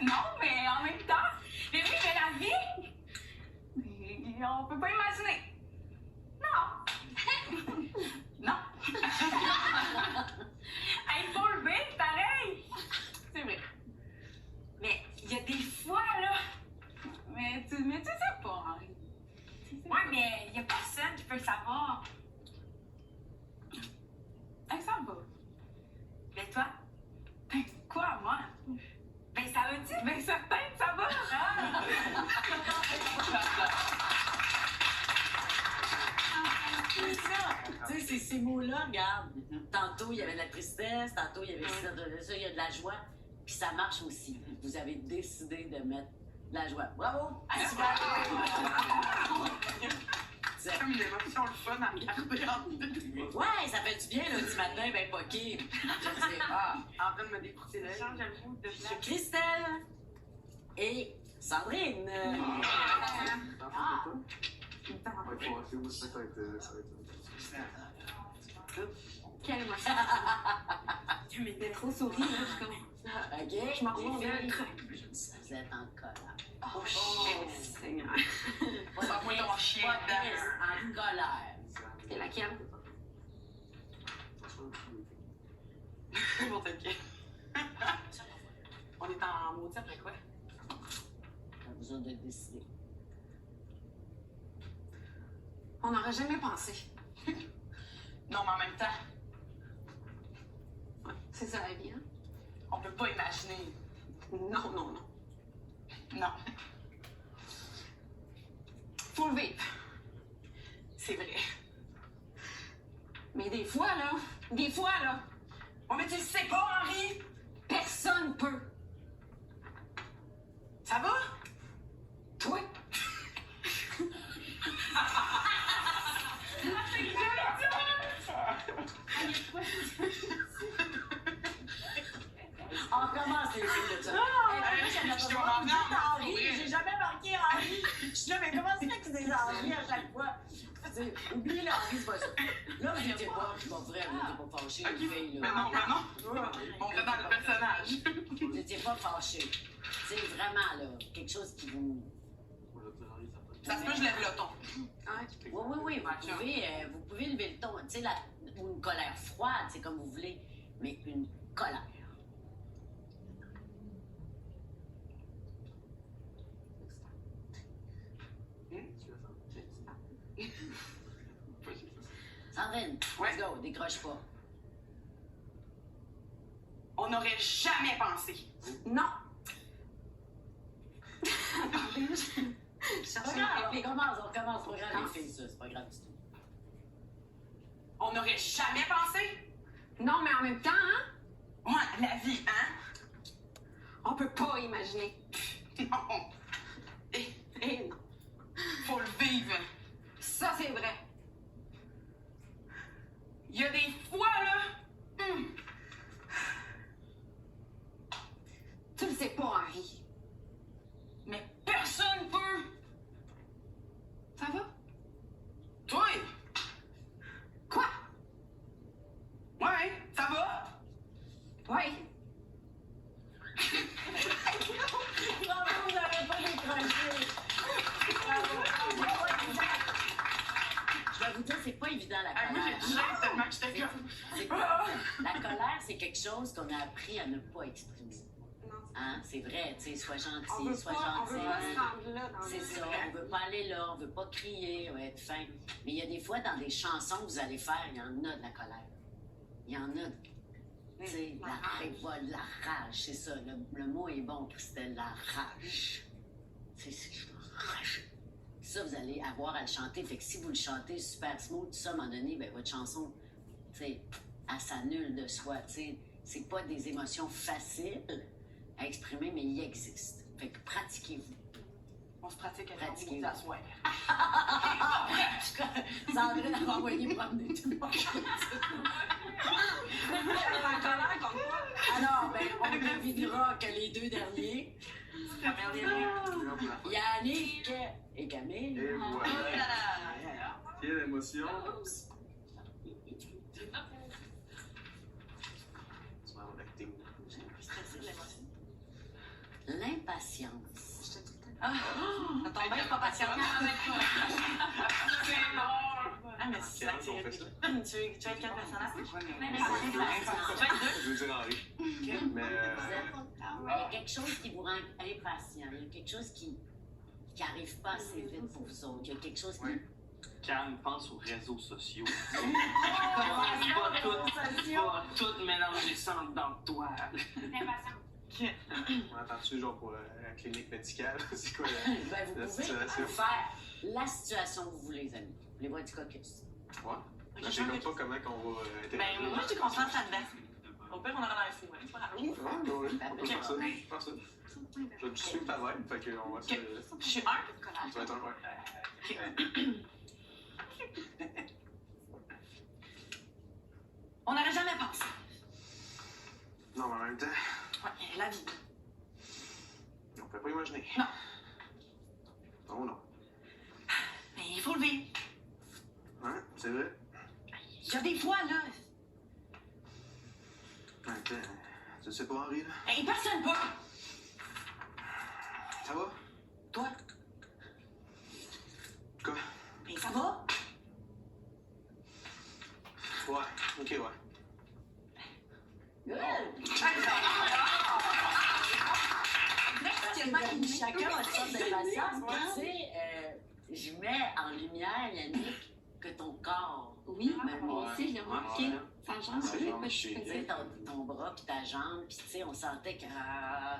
Non, mais en même temps, mais oui, mais la vie! Mais on peut pas imaginer. Non! Non! Hey, faut le vivre, pareil! C'est vrai. Mais il y a des fois, là. Mais tu sais pas, Henri. Ouais, mais il y a personne qui peut le savoir. Hey, ça va. Mais toi? Ben, quoi, moi? Ben, ça va-tu? Ben, certain que ça va! Ah. C'est ça. Tu sais, c'est ces mots-là, regarde. Tantôt, il y avait de la tristesse, tantôt, il y avait ça, il y a de la joie. Puis ça marche aussi. Vous avez décidé de mettre de la joie. Bravo! Super! C'est comme une émotion le fun à regarder. Ouais, ça fait du bien lundi matin, ben poqué. Je sais pas. En train de me décourter l'œil. Change le goût de place. Christelle et Sandrine. Quelle émotion! Tu m'étais trop souri, là, je comme... OK? Je m'en rends Les filles, compte. vous êtes en colère. Oh, shit, Seigneur. Ça va ton chien Pas dedans. triste, en colère. C'est laquelle? N'importe quel. On est en maudit après quoi? Pas besoin de décider. On n'aurait jamais pensé. Non, mais en même temps, Ouais, c'est ça la vie, hein? on peut pas imaginer. Non, non, non. Non, Faut le vivre. c'est vrai. Mais des fois, là, Oh, mais tu le sais pas, Henri! personne peut. Ça va? Toi? On recommence les filles de ça. je te vois bien, Henri, j'ai jamais marqué Henri. Je suis là, mais comment ça fait que c'est des Henri à chaque fois? Oublie le Henri, c'est pas ça. Là, vous n'étiez pas, mon frère, vous n'étiez pas fâchés, les filles. Mais non, mais non. On est dans le personnage. Vous n'étiez pas fâchés. C'est vraiment, là, quelque chose qui vous... Ça se peut, je lève le ton. Oui, vous pouvez lever le ton, tu sais, ou une colère froide, c'est comme vous voulez, mais une colère. Sandrine, Ouais. let's go, décroche pas. On n'aurait jamais pensé. Non. Attendez, je C'est pas cherche grave, une on réplique. recommence, c'est pas grave les filles, ça, c'est pas grave du tout. On n'aurait jamais pensé. Non, mais en même temps, hein, Ouais, la vie, hein? on peut pas imaginer. Non. Eh non. Faut le vivre. Ça, c'est vrai. Il y a des fois, là. Tu le sais pas, Henri. Mais personne peut. Ça va? Toi? Quoi? Ouais, ça va? Oui. Bravo, vous n'avez pas décroché. Bravo. Je vais vous dire, c'est pas évident la Ah, moi, j'ai colère. dit tellement que j'étais comme. La colère, c'est quelque chose qu'on a appris à ne pas exprimer. Non. Hein? C'est vrai, tu sais, sois On gentil, veut sois pas, on veut pas gentil. se rendre là dans C'est le- ça, on veut pas aller là, on veut pas crier, on veut être fin. Mais il y a des fois, dans des chansons que vous allez faire, il y en a de la colère. Il y en a, tu sais, de la révolte, de la rage, c'est ça. Le mot est bon, Christelle, la rage. C'est rage. Ça, vous allez avoir à le chanter. Fait que si vous le chantez super smooth, tout ça, à un moment donné, ben, votre chanson, tu sais, elle s'annule de soi, tu sais. c'est pas des émotions faciles à exprimer, mais ils existent. Fait que pratiquez-vous. On se pratique avec Pratiquez. nous asseoir. Sandrine a envoyé promener tout le monde. Alors, ben, on devinera que les deux derniers, Yannick et Camille. Et voilà. Quelle émotion. C'est vraiment l'acting. L'impatience. Ça tombe bien, pas patient. Ah, mais c'est ça, tu veux être quel personnage? Je veux dire Henri. Mais Il y a quelque chose qui vous rend impatient. Il y a quelque chose qui n'arrive pas assez vite pour vous autres. Il y a quelque chose qui... Calme, pense aux réseaux sociaux. Pas tout mélanger ça dans le toi. on entend-tu genre pour la clinique médicale? C'est quoi Ben, vous la pouvez situation? faire la situation que vous voulez, les amis. Les voix du caucus. Ouais. Je sais comme pas comment qu'on va interagir. Ben, moi, je suis concentre là-dedans. Au pire, on aura l'air fou, hein. C'est pas grave. Ouais, ouais, on peut faire ça. Je pense ça. Je vais te suivre ta vibe, fait qu'on va se... Je suis un. Tu vas être un, ouais. On n'aurait jamais pensé. Non, mais en même temps, Ouais, la vie. on peut pas imaginer. Non. Non, non. Mais il faut le vivre. Hein, c'est vrai. Il y a des fois, là. En même temps, tu sais pas, Henri, là? Hey, personne pas. Ça va? Toi. Quoi? Mais ça va? Ouais, ok, ouais. Chacun a une sorte d'impatience. Tu sais, je mets en lumière, Yannick, que ton corps, Oui, même moi aussi, je l'ai remarqué. Ouais. Sa jambe, Sa oui, jambe, pas chez- je tu sais, ton bras puis ta jambe, puis tu sais, on sentait que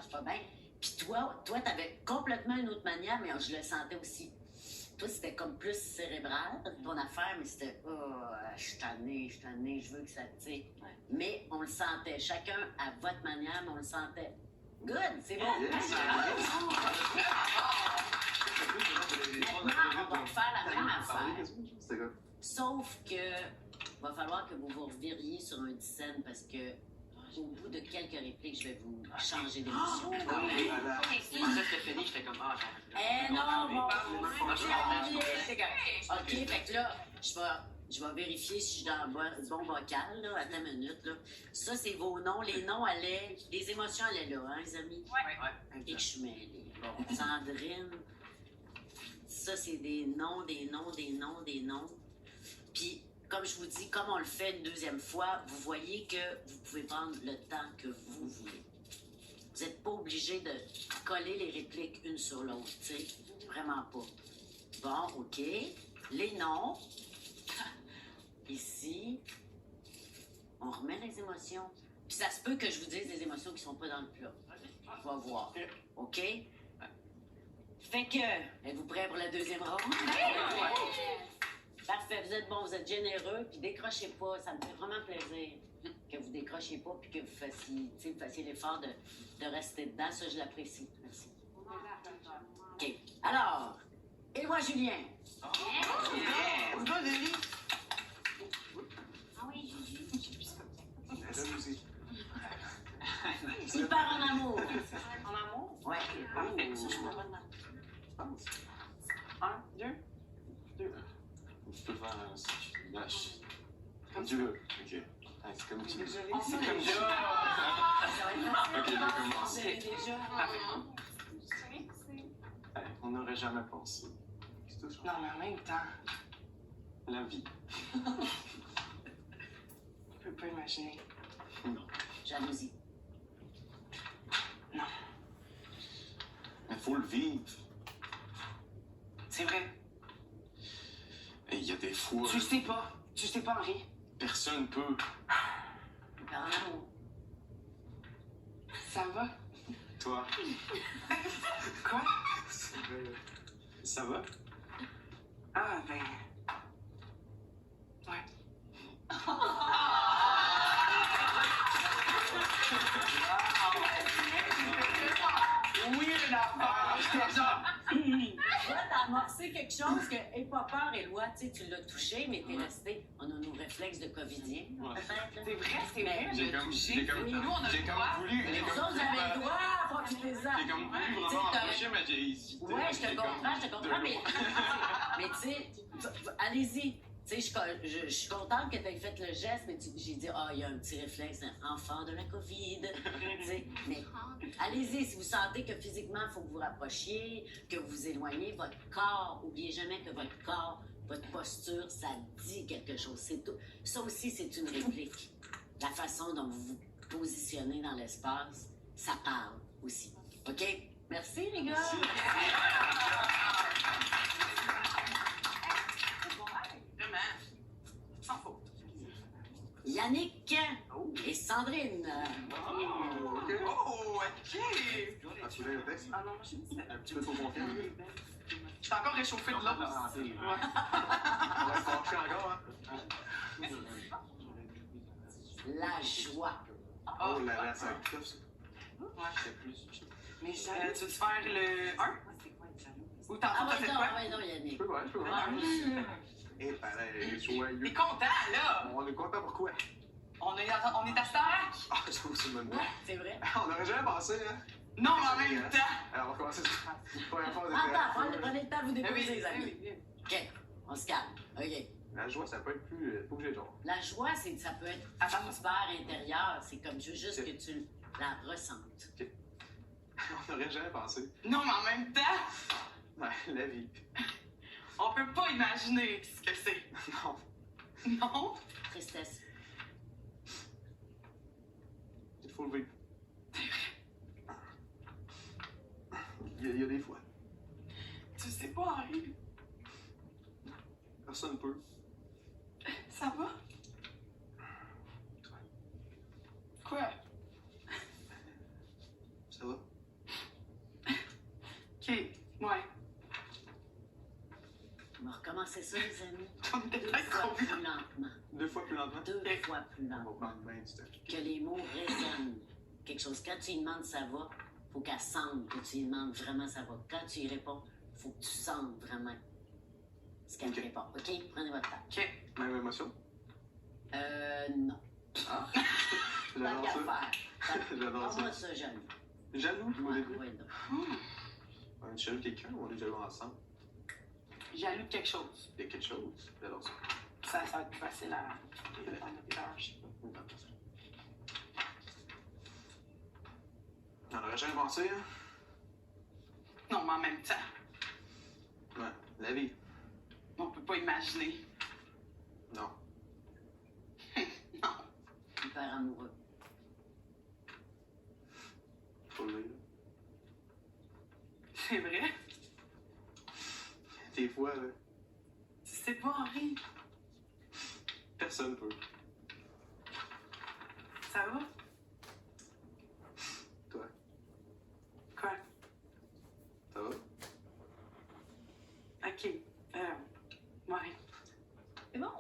c'est pas bien. Puis toi, t'avais complètement une autre manière, mais je le sentais aussi. Toi, c'était comme plus cérébral, ton affaire, mais c'était je suis tannée, je veux que ça, tu sais. Mais on le sentait, chacun à votre manière, mais on le sentait. Good, c'est bon. Yes. Maintenant, on va faire la même affaire. C'était quoi? Sauf que va falloir que vous vous reviriez sur un scène parce que au bout de quelques répliques, je vais vous changer d'émotion. Je pensais que c'était fini, j'étais comme, ah, Eh non, bon, Non, je comprends. OK, fait que là, je vais vérifier si je suis dans le bon vocal, là. Attends une minute, là. Ça, c'est vos noms. Les noms allaient, les émotions allaient là, hein, les amis? Ouais. OK, je suis mêlée. Bon, Sandrine, ça, c'est des noms. Puis, comme je vous dis, comme on le fait une deuxième fois, vous voyez que vous pouvez prendre le temps que vous voulez. Vous n'êtes pas obligé de coller les répliques une sur l'autre, tu sais. Vraiment pas. Bon, OK. Les noms. Ici. On remet les émotions. Puis ça se peut que je vous dise des émotions qui sont pas dans le plat. On va voir. OK? Fait que, êtes-vous prêts pour la deuxième ronde? Parfait, vous êtes bons, vous êtes généreux, puis décrochez pas. Ça me fait vraiment plaisir que vous décrochiez pas, puis que vous fassiez l'effort de rester dedans. Ça, je l'apprécie. Merci. OK. Alors, Éloi Julien. On doit Lily. Ah oui, Juju. La jalousie. Il part en amour. En amour? Ouais. Parfait. Ça, je suis pas bonne dans. Je pense. 1, 2. Tu peux faire un lâche. Comme tu veux. Ok. Ah, c'est comme tu veux. Désolée. C'est comme Ça va être facile. Ok, je vais commencer. Déjà. On n'aurait jamais pensé. C'est tout, je crois. Non, mais en même temps, La vie. je peux pas imaginer. Non. Jalousie. Mais faut le vivre. C'est vrai. Et il y a des fois, Tu sais pas, Henri. personne peut. Il part en amour. Ça va? Toi. Quoi? Ça va? Ah, ben. Ouais. Oui, une affaire. J'étais genre. Là, t'as amorcé quelque chose que, aie pas peur, Éloi, tu sais, tu l'as touché, mais t'es resté. On a nos réflexes de covidien, peut-être. là. C'est vrai, c'est Mais- vrai. J'ai de comme, toucher. j'ai comme, Mais nous, on a j'ai le comme droit. voulu, Les autres, vous avez le droit, profitez-en. j'ai comme voulu Tu sais, vraiment t'as- approcher, mais j'ai hésité. Ouais, je J'ai te comme comprends, de mais, loin. mais tu sais, allez-y. Tu sais, je suis contente que tu aies fait le geste, mais j'ai dit, ah, il y a un petit réflexe, un enfant de la COVID. Tu sais, mais allez-y, si vous sentez que physiquement, il faut que vous rapprochiez, que vous vous éloignez, votre corps, oubliez jamais que votre corps, votre posture, ça dit quelque chose. C'est tout. Ça aussi, c'est une réplique. La façon dont vous vous positionnez dans l'espace, ça parle aussi. OK? Merci, les gars. Vraiment. Sans faute. Yannick et Sandrine. Oh, OK. As-tu lu le texte? Ah non, moi, je me disais. Un petit peu trop confiant. Je suis encore réchauffée de l'autre. On va se pencher encore, hein? La joie. Oh là là, ça va être tough, ça. Ouais. C'est plus. Mais tu veux-tu faire le 1? Ou tantôt, Ah t'as ouais, fait non, quoi? ouais, non, Yannick. Je peux, ouais, je peux. Ah, Et pareil, joyeux. T'es content, là? On est content pourquoi? On est à Starac? Ah, j'avoue, c'est une bonne Ouais, blague. c'est vrai. On n'aurait jamais pensé, hein? Non, mais en même temps. Alors, on va commencer sur la première phase de Attends, prenez le temps de vous Eh déposer, oui, les amis. eh oui. OK, on se calme. OK. La joie, ça peut être plus. Pas obligé de genre. La joie, ça peut être Attends. atmosphère intérieure. C'est comme juste que tu la ressentes. On n'aurait jamais pensé. Non, mais en même temps, Ouais, la vie. on peut pas imaginer ce que c'est. Non. Non? Tristesse. Il faut le vivre. Il y a des fois. Tu sais pas, Henri. Personne peut. Ça va? Quoi? Ça va? OK, ouais. On va recommencer ça, les amis. On était Deux peut-être fois trop plus vite. lentement. 2 fois plus lentement? Deux fois plus On va lentement. prendre bien du temps. Que les mots résonnent. Quelque chose. Quand tu lui demandes ça va, faut qu'elle sente que tu lui demandes vraiment ça va. Quand tu y réponds, faut que tu sentes vraiment ce qu'elle Ok. répond. OK? Prenez votre temps. OK. Même émotion? Non. Ah! Pas J'adore qu'à ça. faire. J'adore Parle-moi ça. ça, jaloux. Jaloux, au Ouais, début. ouais, donc. On est jaloux de quelqu'un ou on est jaloux ensemble? Jaloux de quelque chose. Il y a quelque chose. J'adore ça. Ça va être plus facile à je sais pas. On n'aurait jamais pensé, hein? Non, mais en même temps, Ouais, la vie. on peut pas imaginer. Non. Non. Hyper amoureux. Faut le vivre. C'est vrai? Des fois, là, Tu sais pas, Henri. personne peut. Ça va? Toi, Quoi? ça va? OK. Ouais. C'est bon.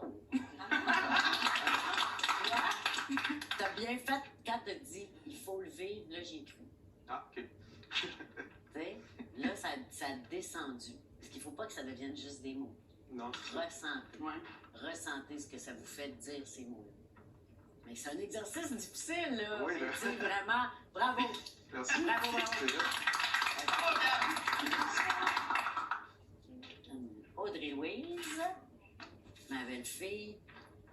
T'as bien fait quand t'as dit il faut le vivre, là j'ai cru. Ah, ok. Tu sais, là ça a descendu. Parce qu'il faut pas que ça devienne juste des mots. Non. Ressentez. Ouais. Ressentez ce que ça vous fait dire ces mots-là. Mais c'est un exercice difficile, là. Oui, Mais là. tu sais, vraiment, bravo. Merci. Bravo, bravo. C'est vrai. Audrey-Louise, ma belle-fille,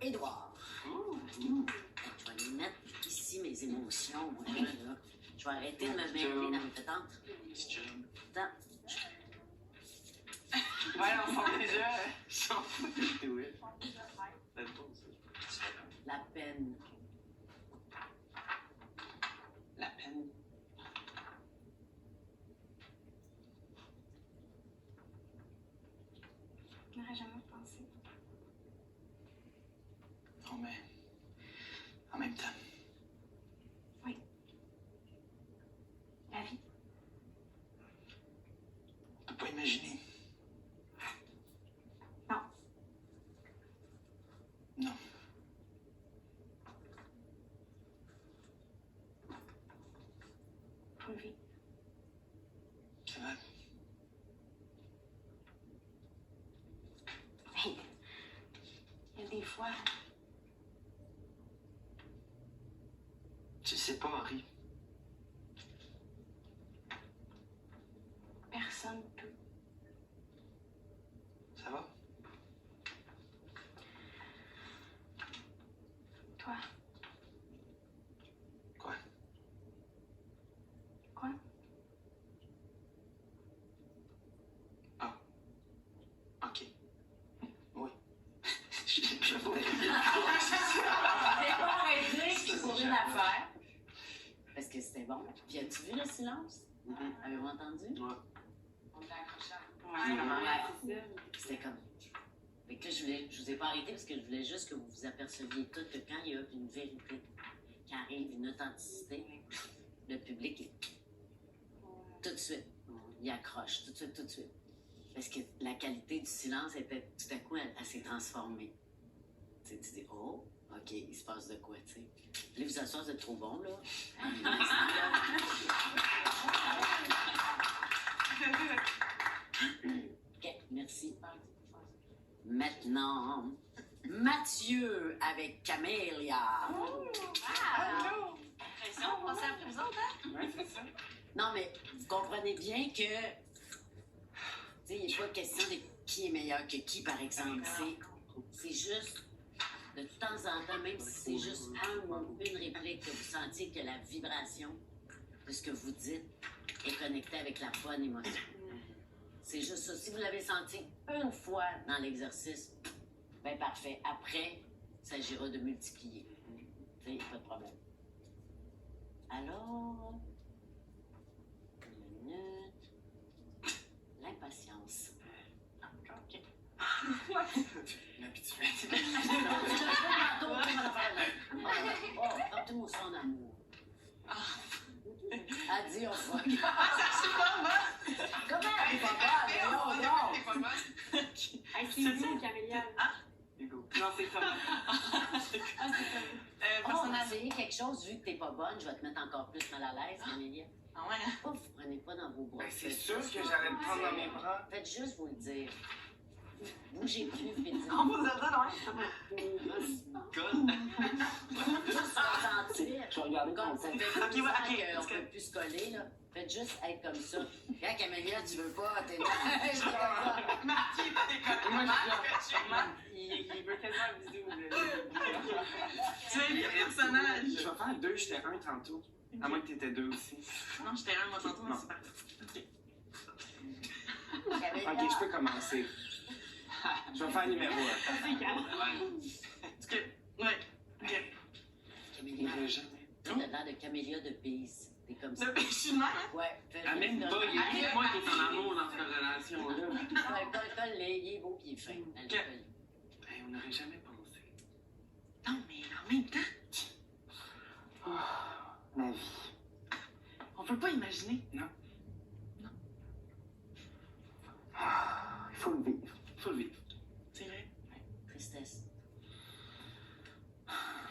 Édouard. Je vais les mettre ici, mes émotions, moi, là. Je vais arrêter de me mêler dans mes patentes. Attends. Ouais, on sent déjà. Oui. La peine. La peine. Je n'aurais jamais pensé. Non, mais. En même temps. La vie. On peut pas imaginer. Non. Toi, Je sais pas, Henri. personne peut. Ça va? Toi. Quoi? Quoi? Ah. OK. Oui. Je vais pas arrêter pour une affaire. Parce que c'était bon. Puis as-tu vu le silence? Avez-vous entendu? Ouais. On est accrochés. Ouais. C'était comme. Fait que là, je vous ai pas arrêté parce que je voulais juste que vous vous aperceviez toutes que quand il y a une vérité qui arrive, une authenticité, le public est tout de suite. Il accroche, tout de suite, tout de suite. Parce que la qualité du silence était tout à coup, elle s'est transformée. Tu sais, tu dis, oh, OK, il se passe de quoi, tu sais. Puis là, vous asseoir, vous êtes trop bon, là. Un instant, là. OK, merci. Maintenant, Mathieu avec Camélia. Impression, on passe après vous autres, hein? Ouais, c'est ça. Non, mais vous comprenez bien que, tu sais, il n'est pas question de qui est meilleur que qui, par exemple. C'est juste, de temps en temps, même si c'est juste un mot, une réplique, que vous sentiez que la vibration de ce que vous dites est connectée avec la bonne émotion. C'est juste ça. Si vous l'avez senti une fois dans l'exercice, ben parfait. Après, il s'agira de multiplier. Tu sais, pas de problème. Alors, une minute. L'impatience. OK. L'habitude. Oh, portez-moi ça en amour. Elle dit, on va. Comment elle est pas bonne? Non, non. Hey, c'est nous, Camélia. Hugo. Non, c'est ça. On va Personnage. essayer quelque chose, vu que t'es pas bonne, je vais te mettre encore plus mal à l'aise, Amélia. Ah ouais? Ouf, prenez pas dans vos bras. Ben, c'est sûr que j'allais le prendre dans mes bras. Faites juste vous le dire. Bougez plus, vite. On vous a dit, Juste ressentir. Je vais regarder Comme ton ça compte. fait Ok, ouais, ok, qu'on parce que- peut plus se coller, là. Faites juste être comme ça. Quand Camélia, tu veux pas, t'es là. Marc, il était comme Moi, Marc, Marc, il veut quasiment un bisou. tu es le personnage. Je vais faire 2, j'étais 1 tantôt. À moins que t'étais 2 aussi. Non, j'étais un, moi, tantôt, mais Non. c'est parti. Camélia. Ok, je peux commencer. Je vais faire numéro 1. Parce que, ouais. Ok. Camélia. Il jamais. Tu sais, t'as l'air de Camélia de Peace. T'es comme ça. Je suis de même, hein? Ouais, fais Ah, même juste pas, comme- il est moi qui est en amour dans cette relation-là. Ouais, colle-les, il est beau pis il est fin. Allez, Ok. colle. Hey, on n'aurait jamais pensé. Non, mais en même temps, Oh, ma vie. on peut pas imaginer. Ah, il faut le vivre. Il faut le vivre. C'est vrai. Tristesse.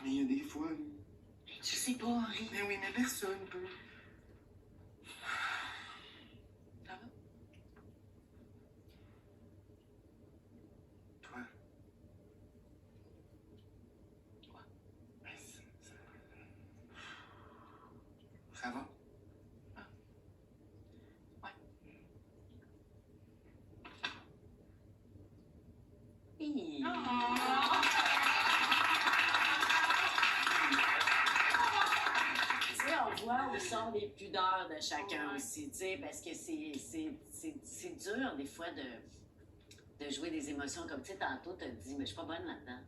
Mais il y a des fois, là. Tu sais pas, Henri. Mais oui, mais personne peut. Ça va? Toi. Quoi? Ben, ça va? Hi. Tu sais, on voit où sont les pudeurs de chacun aussi, tu sais, parce que c'est dur des fois de jouer des émotions comme, tu sais, tantôt, t'as dit, mais je suis pas bonne là-dedans.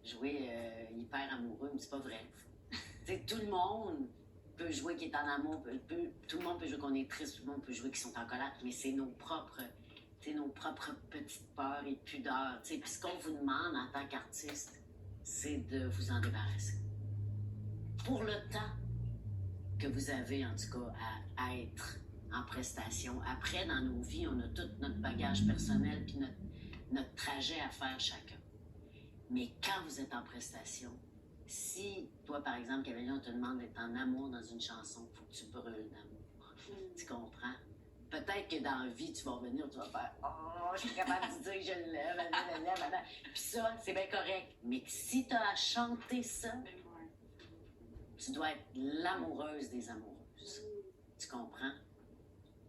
Jouer hyper amoureux, mais c'est pas vrai. Tu sais, tout le monde peut jouer qui est en amour, tout le monde peut jouer qu'on est triste, tout le monde peut jouer qui sont en colère, mais c'est nos propres petites peurs et pudeurs, tu sais. Puis ce qu'on vous demande en tant qu'artiste, c'est de vous en débarrasser. Pour le temps que vous avez, en tout cas, à être en prestation. Après, dans nos vies, on a tout notre bagage personnel puis notre trajet à faire chacun. Mais quand vous êtes en prestation, si, toi, par exemple, Camélia, on te demande d'être en amour dans une chanson, il faut que tu brûles d'amour. Tu comprends? peut-être que dans la vie, tu vas revenir, tu vas faire « Oh, je suis capable de dire que je l'aime, blablabla. » Puis ça, c'est bien correct. Mais si tu as à chanter ça, tu dois être l'amoureuse des amoureuses. Tu comprends?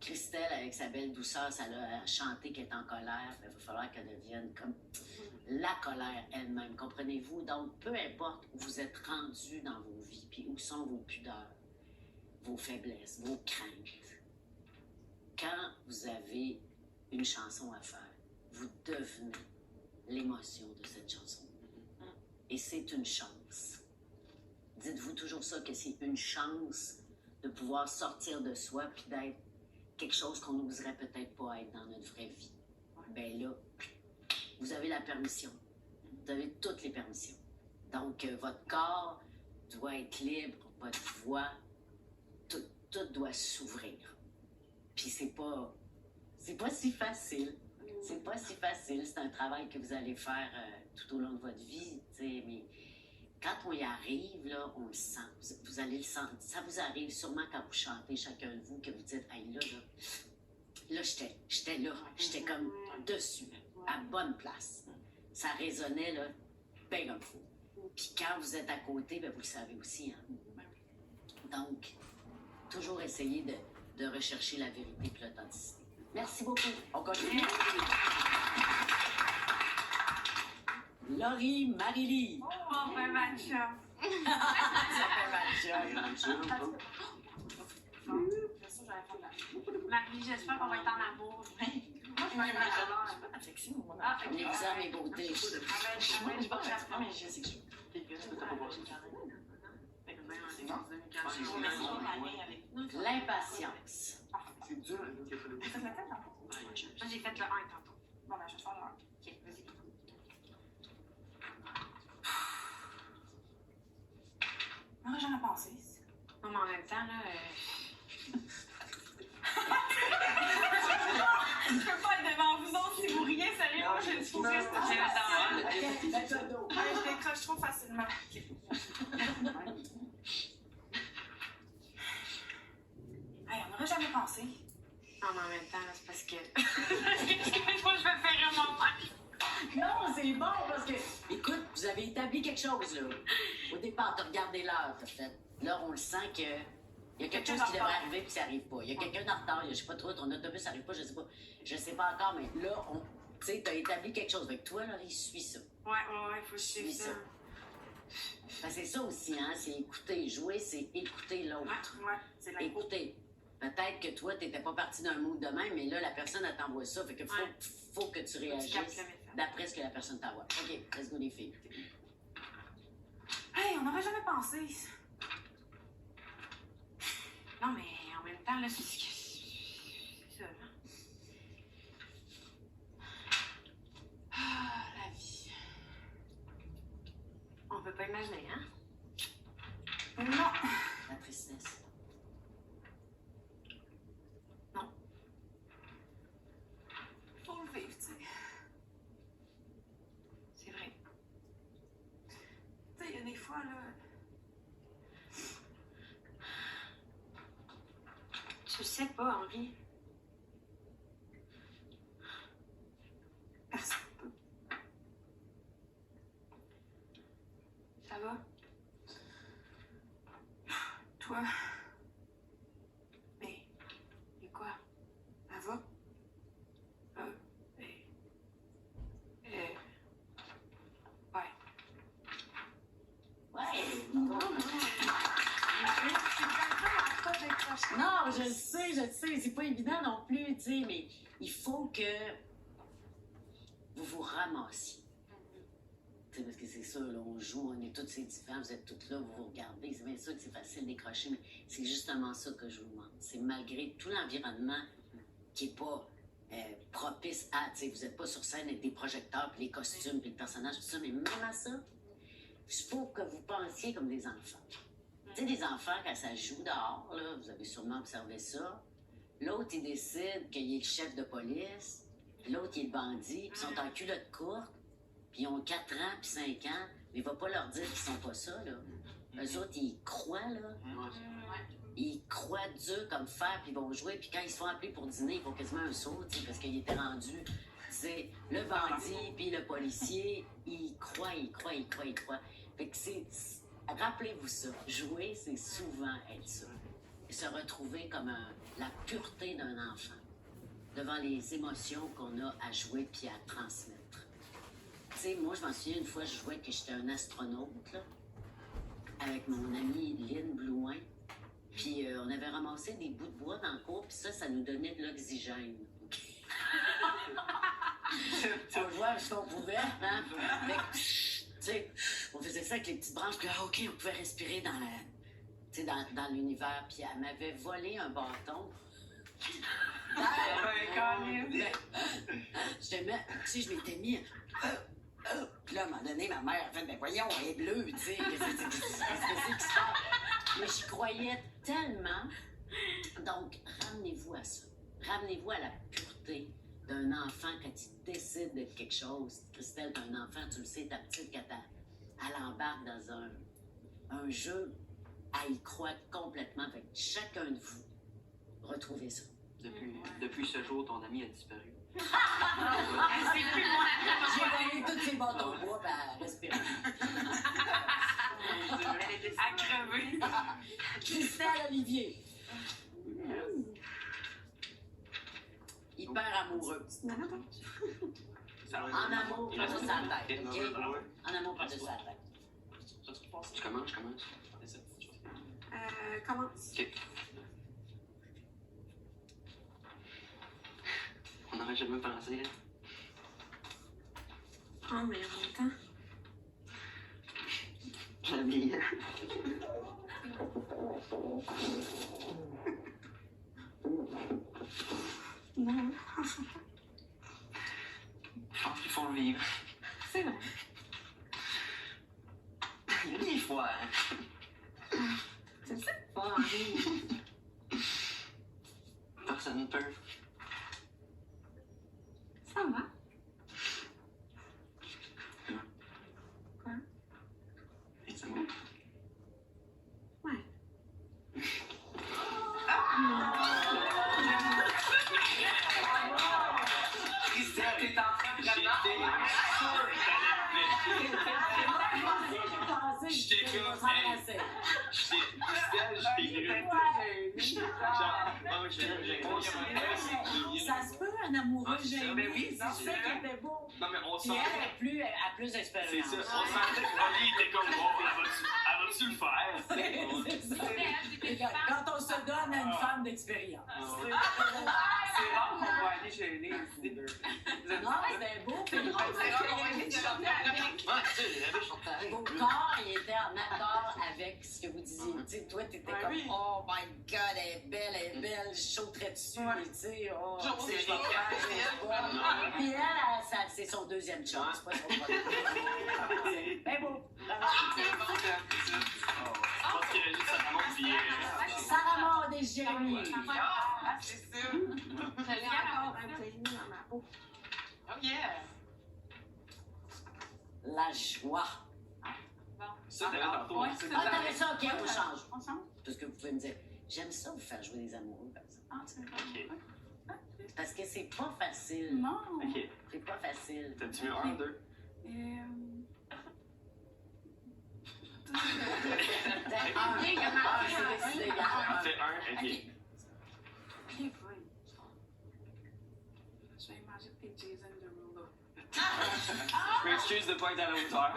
Christelle, avec sa belle douceur, ça l'a chanté qu'elle est en colère. Il va falloir qu'elle devienne comme la colère elle-même. Comprenez-vous? Donc, peu importe où vous êtes rendus dans vos vies, puis où sont vos pudeurs, vos faiblesses, vos craintes, quand vous avez une chanson à faire, vous devenez l'émotion de cette chanson. Et c'est une chance. Dites-vous toujours ça, que c'est une chance de pouvoir sortir de soi puis d'être quelque chose qu'on n'oserait peut-être pas être dans notre vraie vie. Ben là, vous avez la permission. Vous avez toutes les permissions. Donc, votre corps doit être libre, votre voix, tout doit s'ouvrir. Puis c'est pas si facile. C'est pas si facile. C'est un travail que vous allez faire tout au long de votre vie, tu sais, mais quand on y arrive, là, on le sent. Vous allez le sentir. Ça vous arrive sûrement quand vous chantez, chacun de vous, que vous dites, hey, là, j'étais là. J'étais comme dessus, à bonne place. Ça résonnait, là, bien comme il faut. Puis quand vous êtes à côté, ben, vous le savez aussi, hein. Donc, toujours essayer de rechercher la vérité et l'authenticité. Merci beaucoup. On continue. Laurie Marie-Lie. Oh, ben, ma chum. Ça fait ma chum. Bien sûr, j'allais faire de la... Marie, j'espère qu'on va être en amour. Moi, je vais être en amour. Sexy, mon Ah, On est vous aime et beauté. je sais que je... Non, mais je sais que je suis. L'impatience. C'est dur. Faites la tête, tantôt. Moi, j'ai fait le 1 tantôt. Bon, ben, je vais te faire le 1. OK, vas-y. On n'aurait jamais pensé. Non, mais en même temps, là... Je peux pas être devant vous autres si vous riez, sérieux. Moi, je trouve que je décroche trop facilement. Hey, on n'aurait jamais pensé. Non, mais en même temps, là, c'est parce que... Moi, je vais faire vraiment mal. Non, c'est bon parce que, écoute, vous avez établi quelque chose, là. Au départ, t'as regardé l'heure, t'as fait. Là, on le sent que. Il y a quelque chose qui devrait arriver puis ça arrive pas. Il y a quelqu'un en retard, je sais pas trop, ton autobus arrive pas, je sais pas. Je sais pas encore, mais là, tu sais, t'as établi quelque chose. Avec toi, là, il suit ça. Ouais, il faut que je suive ça. Ben, c'est ça aussi, hein, c'est écouter. Jouer, c'est écouter l'autre. Ouais, c'est l'impôt. Écouter. Peut-être que toi, t'étais pas parti d'un mood de même, mais là, la personne, elle t'envoie ça. Fait que faut que tu réagisses d'après ce que la personne t'envoie. OK, let's go, les filles. Hey, on n'aurait jamais pensé. Non, mais en même temps, là, c'est ça, là. Ah, la vie. On peut pas imaginer, hein? Non. La tristesse. Faut le vivre, tu sais. C'est vrai. Tu sais, il y a des fois, là. Tu sais pas, Henri. Personne peut. Ça va? Toi, Mais, et quoi? elle va? Ouais. Ouais. Non, Non, je le sais, c'est pas évident non plus, tu sais, mais il faut que vous vous ramassiez. Tu sais, parce que c'est sûr, là, on joue, on est tous ces différents, vous êtes toutes là, vous vous regardez, c'est bien sûr que c'est facile de décrocher, mais c'est justement ça que je vous demande. C'est malgré tout l'environnement qui est pas propice à, tu sais, vous êtes pas sur scène avec des projecteurs, puis les costumes, puis le personnage, tout ça, mais même à ça, il faut que vous pensiez comme des enfants. Tu sais, des enfants, quand ça joue dehors, là, vous avez sûrement observé ça, l'autre, il décide qu'il est le chef de police, puis l'autre, il est le bandit, puis ils sont en culotte courte, puis ils ont 4 ans, puis 5 ans, mais il va pas leur dire qu'ils sont pas ça, là. Eux autres, ils croient, là. ils croient dur comme fer, puis ils vont jouer, puis quand ils se font appeler pour dîner, ils font quasiment un saut, tu sais, parce qu'ils étaient rendus, c'est le bandit, puis le policier, ils croient. Fait que rappelez-vous ça, jouer, c'est souvent être ça. Se retrouver comme la pureté d'un enfant, devant les émotions qu'on a à jouer puis à transmettre. Tu sais, moi, je m'en souviens, une fois, je jouais que j'étais un astronaute, là, avec mon amie Lynn Blouin. Puis on avait ramassé des bouts de bois dans le cours, puis ça nous donnait de l'oxygène. On le voit ce qu'on pouvait, hein? Mais, tu sais, on faisait ça avec les petites branches, puis là, OK, on pouvait respirer dans l'univers. Puis elle m'avait volé un bâton. Je m'étais mis. Puis là, à un moment donné, ma mère a fait, ben voyons, elle est bleue, tu sais. Qu'est-ce que c'est qui se passe? Mais j'y croyais tellement. Donc, ramenez-vous à ça. Ramenez-vous à la pureté d'un enfant quand il décide de quelque chose. Christelle, un enfant, tu le sais, ta petite, quand elle embarque dans un jeu, elle y croit complètement. Fait que chacun de vous, retrouvez ça. Depuis ce jour, ton ami a disparu. J'ai volé tous ces bâtons de bois, ben, respirez. À crever. Christelle Olivier. Hyper amoureux. En amour, pas juste à la tête, OK? En amour, pas juste à la tête. Je commence. Commence. OK. On n'aurait jamais pensé. Oh, mais en même temps. La vie. Non. Je pense qu'il faut le vivre. C'est vrai. Il y a des fois, hein. C'est ça. Pas envie. Personne ne peut. Ça va. Quoi? Les amours. Ouais. Christelle, t'es en train de vraiment... J'étais comme, Ça se peut, un amoureux gêné. Mais oui, c'est ça qui était beau. Non, mais on Puis s'en elle a plus d'expérience. C'est ça, on sentait que Molly était comme, bon, elle va-tu le faire? C'est ça. Quand on se donne à une femme d'expérience. C'est rare qu'on va aller gêner. Non, c'était beau. Puis C'est rare qu'on va aller vos corps, il était en accord avec ce que vous disiez. Tu sais, toi, t'étais comme, oui. oh my God, elle est belle, je sauterais dessus. Ouais. Tu sais, oh, J'ose c'est les génial. regarder. Puis elle, c'est son deuxième chance, c'est pas son premier. Ben beau. C'est bon, Je pense qu'il y a juste sa maman qui Sarah Maud et Jérémy. Ah, c'est sûr. J'avais encore un plaisir dans ma peau. Oh yeah. La joie. Ça, t'avais tantôt. Ouais, c'est Ah, t'avais ça, ok, on change. On change? Parce que vous pouvez me dire, j'aime ça vous faire jouer des amoureux comme ça. Ah, c'est vrai. Parce que c'est pas facile. Non. Ok. C'est pas facile. T'as-tu mieux un, deux? C'est décidé, gars. Fais un, ok. Je vais manger tes Jason Derulo. Je m'excuse de pas être à la hauteur.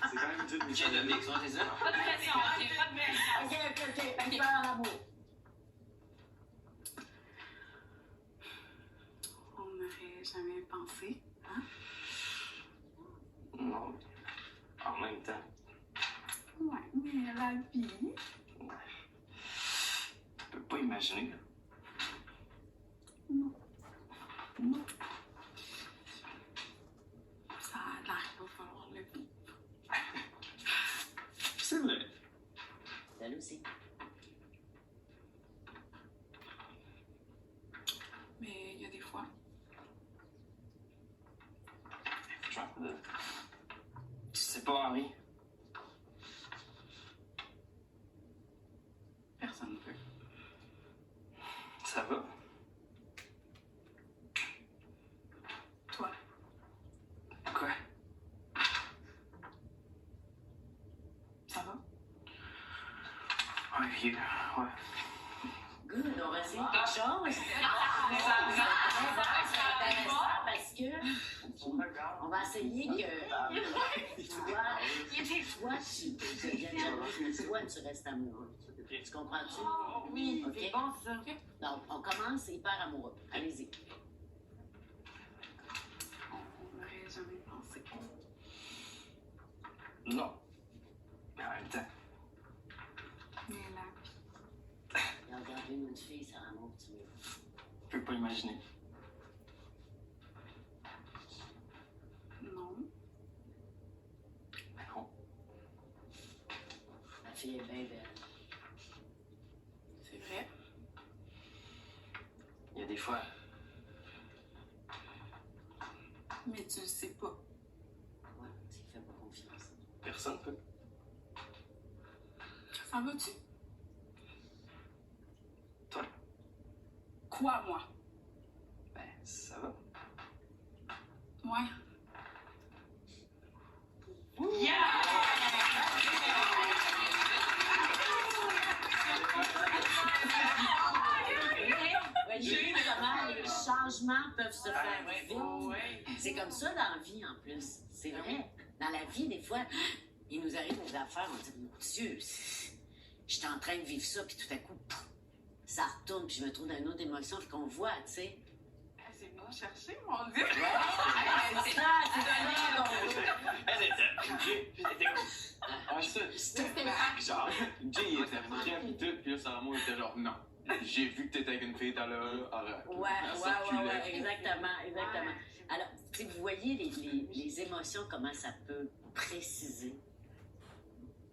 C'est quand même une J'ai de mix, on c'est ça? Pas de pression, ok, pas de pression. Ok. Hyper en amour. On n'aurait jamais pensé, hein? Non. En même temps. Ouais, mais la vie. Je peux pas imaginer. Non. Non. Ça a l'air qu'il va falloir le vivre. C'est vrai. Elle aussi. Mais il y a des fois. Tu sais pas, Henri? Personne Ouais, ouais. Good, on va essayer quelque chose. C'est intéressant parce que on va essayer que toi, tu deviennes jalouse, mais toi, tu restes amoureux. Tu comprends-tu? Oui, OK. c'est bon ça. Donc, on commence hyper amoureux. Allez-y. On n'aurait jamais pensé. Non. Mais en même temps, Mais là, Regarder une autre fille, c'est l'amour que tu veux. je peux pas imaginer. non. Mais non. La fille est bien belle. C'est vrai. Il y a des fois, Mais tu le sais pas. Ouais, tu fais pas confiance. personne peut. Ça va-tu? Toi, Quoi, moi? ben, ça va. Ouais. Ouais, j'ai vu comment les changements peuvent se faire vite. C'est comme ça dans la vie, en plus. C'est vrai. Dans la vie, des fois, il nous arrive des affaires, on dit, mon Dieu, j'étais en train de vivre ça, puis tout à coup, pouf, ça retourne, puis je me trouve dans une autre émotion, puis qu'on voit, tu sais. C'est venu me chercher, mon Dieu. C'est ça, c'est ça, qu'on veut. Elle était comme. Ouais, ça, c'était genre, Jay, il était prêt pis tout, pis là, Sarah Maud était genre, non. J'ai vu que t'étais avec une fille tout à l'heure, arrête. Ouais, exactement. Alors, tu sais, vous voyez les émotions, comment ça peut préciser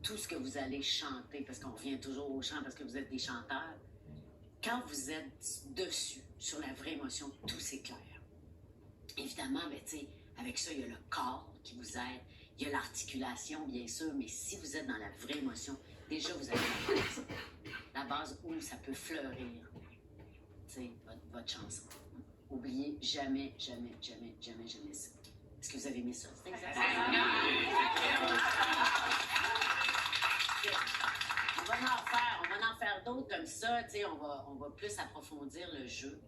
tout ce que vous allez chanter, parce qu'on revient toujours au chant, parce que vous êtes des chanteurs. Quand vous êtes dessus, sur la vraie émotion, tout s'éclaire. Évidemment, ben, tu sais, avec ça, il y a le corps qui vous aide, il y a l'articulation, bien sûr, mais si vous êtes dans la vraie émotion, déjà, vous avez la base où ça peut fleurir, tu sais, votre chanson. Oubliez jamais ça. Est-ce que vous avez aimé ça? C'est exactement. On va en faire d'autres comme ça, tu sais, on va plus approfondir le jeu.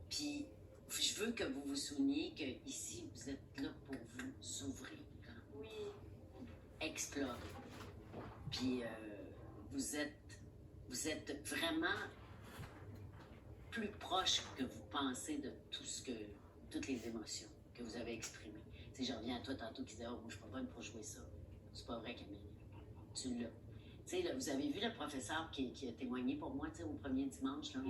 Puis, je veux que vous vous souveniez que ici, vous êtes là pour vous ouvrir. Oui. Explorer. Puis, vous êtes vraiment plus proche que vous pensez de toutes les émotions que vous avez exprimées. Tu sais, je reviens à toi tantôt qui disait, oh, moi, je suis pas bonne pour jouer ça. C'est pas vrai, Camille. Tu l'as. Tu sais, là, vous avez vu le professeur qui a témoigné pour moi, tu sais, au premier dimanche, là.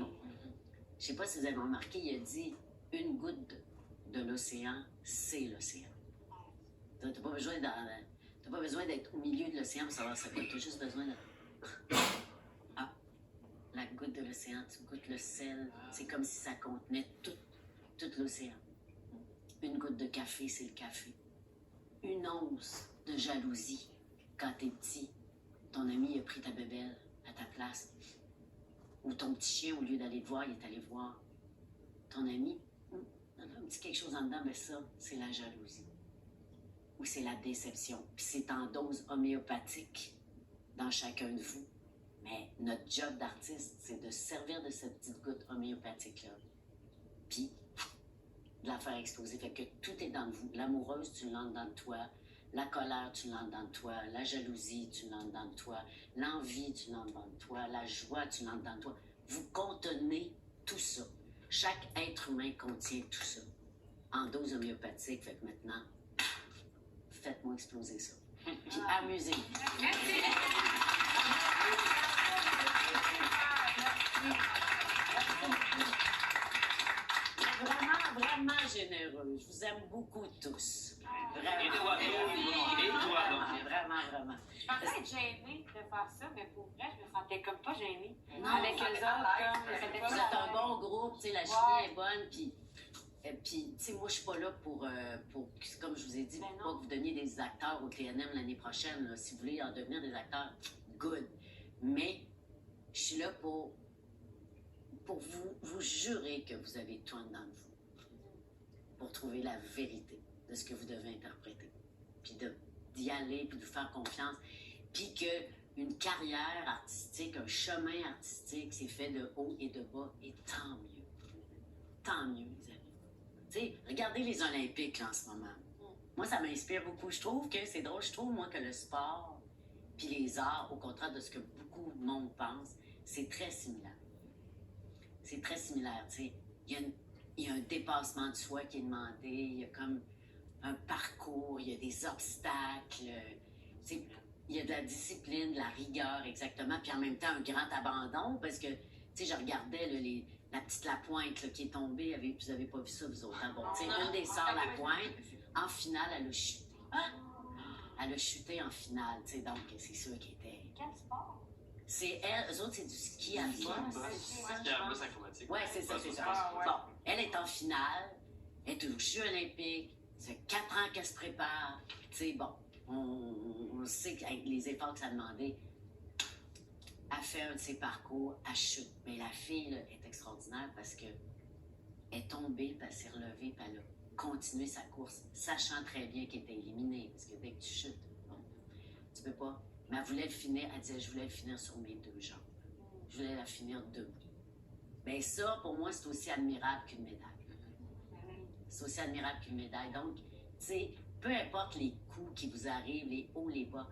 Je sais pas si vous avez remarqué, il a dit, une goutte de l'océan, c'est l'océan. T'as pas besoin d'être au milieu de l'océan pour savoir ça quoi. T'as juste besoin de... Ah, la goutte de l'océan, tu goûtes le sel. C'est comme si ça contenait tout l'océan. Une goutte de café, c'est le café. Une once de jalousie. Quand t'es petit, ton ami a pris ta bébelle à ta place. Ou ton petit chien, au lieu d'aller te voir, il est allé voir ton ami. Un petit quelque chose en dedans, mais ça, c'est la jalousie. Ou c'est la déception. Puis c'est en dose homéopathique dans chacun de vous. Mais notre job d'artiste, c'est de se servir de cette petite goutte homéopathique-là. Puis de la faire exploser. Fait que tout est dans vous. L'amoureuse, tu l'as dans toi. La colère, tu l'as dans toi. La jalousie, tu l'as dans toi. L'envie, tu l'as dans toi. La joie, tu l'as dans toi. Vous contenez tout ça. Chaque être humain contient tout ça. En dose homéopathique. Fait que maintenant, faites-moi exploser ça. Puis amusez-vous. Vraiment généreux. Je vous aime beaucoup tous. Et toi, donc. Vraiment. Je pensais être gênée de faire ça, mais pour vrai, je me sentais comme pas gênée. Non, avec eux autres, comme, c'était Vous pas êtes un bon groupe, tu sais, la chimie est bonne, puis tu sais, moi, je suis pas là pour, comme je vous ai dit, Ben pour non. pas que vous donniez des acteurs au TNM l'année prochaine, là. Si vous voulez en devenir des acteurs, good. Mais, je suis là pour vous jurer que vous avez tout en dedans de vous. Pour trouver la vérité de ce que vous devez interpréter. Puis d'y aller, puis de vous faire confiance. Puis que une carrière artistique, un chemin artistique, c'est fait de haut et de bas, et tant mieux. Tant mieux, les amis. Tu sais, regardez les Olympiques là, en ce moment. Moi, ça m'inspire beaucoup. Je trouve que c'est drôle. Je trouve, moi, que le sport puis les arts, au contraire de ce que beaucoup de monde pense, c'est très similaire. C'est très similaire, tu sais. Il y a un dépassement de soi qui est demandé. Il y a comme un parcours, il y a des obstacles. Il y a de la discipline, de la rigueur, exactement. Puis en même temps, un grand abandon parce que, tu sais, je regardais là, la petite Lapointe là, qui est tombée. Vous avez pas vu ça, vous autres? Hein? Bon, tu sais, une des sœurs Lapointe, en finale, elle a chuté. Elle a chuté en finale, tu sais, donc c'est sûr qu'elle était... Quel sport? C'est elle, eux autres, c'est du ski à boss. Il y a un boss acrobatique. Ouais, c'est ça, c'est ça. Bon, elle est en finale, elle est aux Jeux olympiques, ça fait 4 ans qu'elle se prépare. Tu sais, bon, on sait qu'avec les efforts que ça demandait, elle fait un de ses parcours, elle chute. Mais la fille, là, est extraordinaire parce que elle est tombée, puis elle s'est relevée, puis elle a continué sa course, sachant très bien qu'elle était éliminée. Parce que dès que tu chutes, bon, tu peux pas. Mais elle voulait le finir, elle disait, je voulais le finir sur mes 2 jambes. Je voulais la finir debout. Bien ça, pour moi, c'est aussi admirable qu'une médaille. C'est aussi admirable qu'une médaille. Donc, tu sais, peu importe les coups qui vous arrivent, les hauts, les bas,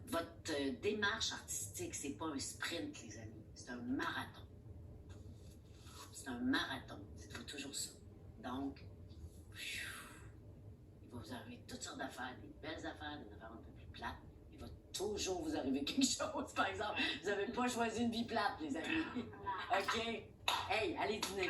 votre démarche artistique, c'est pas un sprint, les amis. C'est un marathon. C'est un marathon. C'est toujours ça. Donc, il va vous arriver toutes sortes d'affaires, des belles affaires, des affaires un peu plus plates. Il va toujours vous arriver quelque chose, par exemple. Vous n'avez pas choisi une vie plate, les amis. OK? Hey, allez dîner.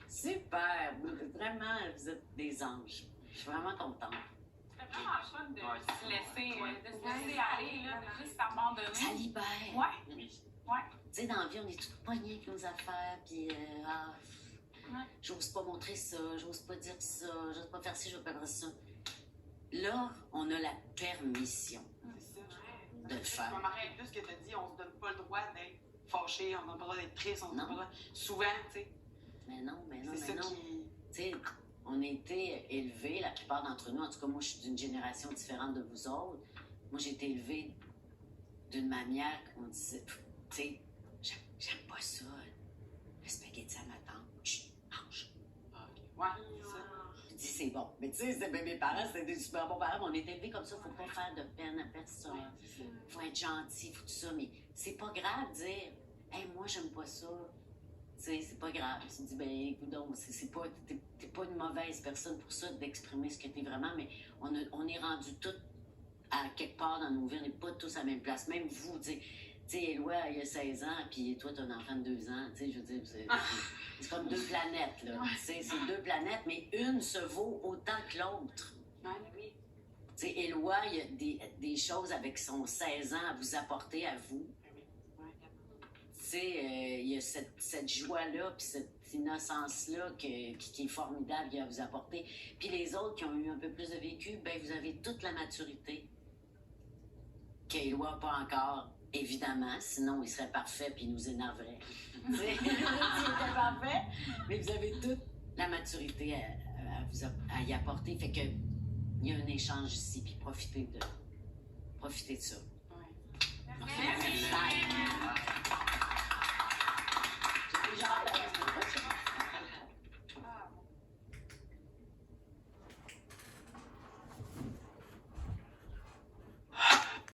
Super! Vraiment, vous êtes des anges. Je suis vraiment contente. C'est vraiment fun de se laisser aller, là, de juste s'abandonner. Ça libère. Ouais. Oui. Ouais. Tu sais, dans la vie, on est tous pognés avec nos affaires, puis j'ose pas montrer ça, j'ose pas dire ça, j'ose pas faire ci, j'ose pas faire ça. Là, on a la permission C'est ça. de le faire. Je me marie avec tout ce que tu as dit, on se donne pas le droit d'être fâché, on se donne pas le droit d'être triste, on se donne Non. pas le droit. Souvent, tu sais. Mais non, C'est ça qui. Tu sais, on a été élevés, la plupart d'entre nous, en tout cas, moi, je suis d'une génération différente de vous autres. Moi, j'ai été élevée d'une manière qu'on disait, tu sais, j'aime pas ça, le spaghetti à ma tante. Chut, mange. Ouais, c'est ça. Je dis, c'est bon. Mais tu sais, mes parents, c'était des super bons parents. On est élevés comme ça, faut pas faire de peine à personne. Faut être gentil, faut tout ça. Mais c'est pas grave de dire, hey, moi, j'aime pas ça. Tu sais, c'est pas grave. Tu te dis, ben, écoute donc, t'es pas une mauvaise personne pour ça, d'exprimer ce que t'es vraiment, mais on est rendu tous à quelque part dans nos vies, on n'est pas tous à la même place. Même vous, tu sais, Éloi, il a 16 ans, puis toi, t'as un enfant de 2 ans, tu sais, je veux dire, c'est comme 2 planètes, là. Tu sais, c'est 2 planètes, mais une se vaut autant que l'autre. Ouais, oui. Tu sais, Éloi, il y a des choses avec son 16 ans à vous apporter à vous. Tu sais, il y a cette joie-là, puis cette innocence-là qui est formidable à vous apporter. Puis les autres qui ont eu un peu plus de vécu, ben vous avez toute la maturité qu'Éloi n'a pas encore, évidemment, sinon il serait parfait puis il nous énerverait. Tu sais, il était parfait, mais vous avez toute la maturité à y apporter. Fait que il y a un échange ici, puis profitez de ça. Merci. Bye.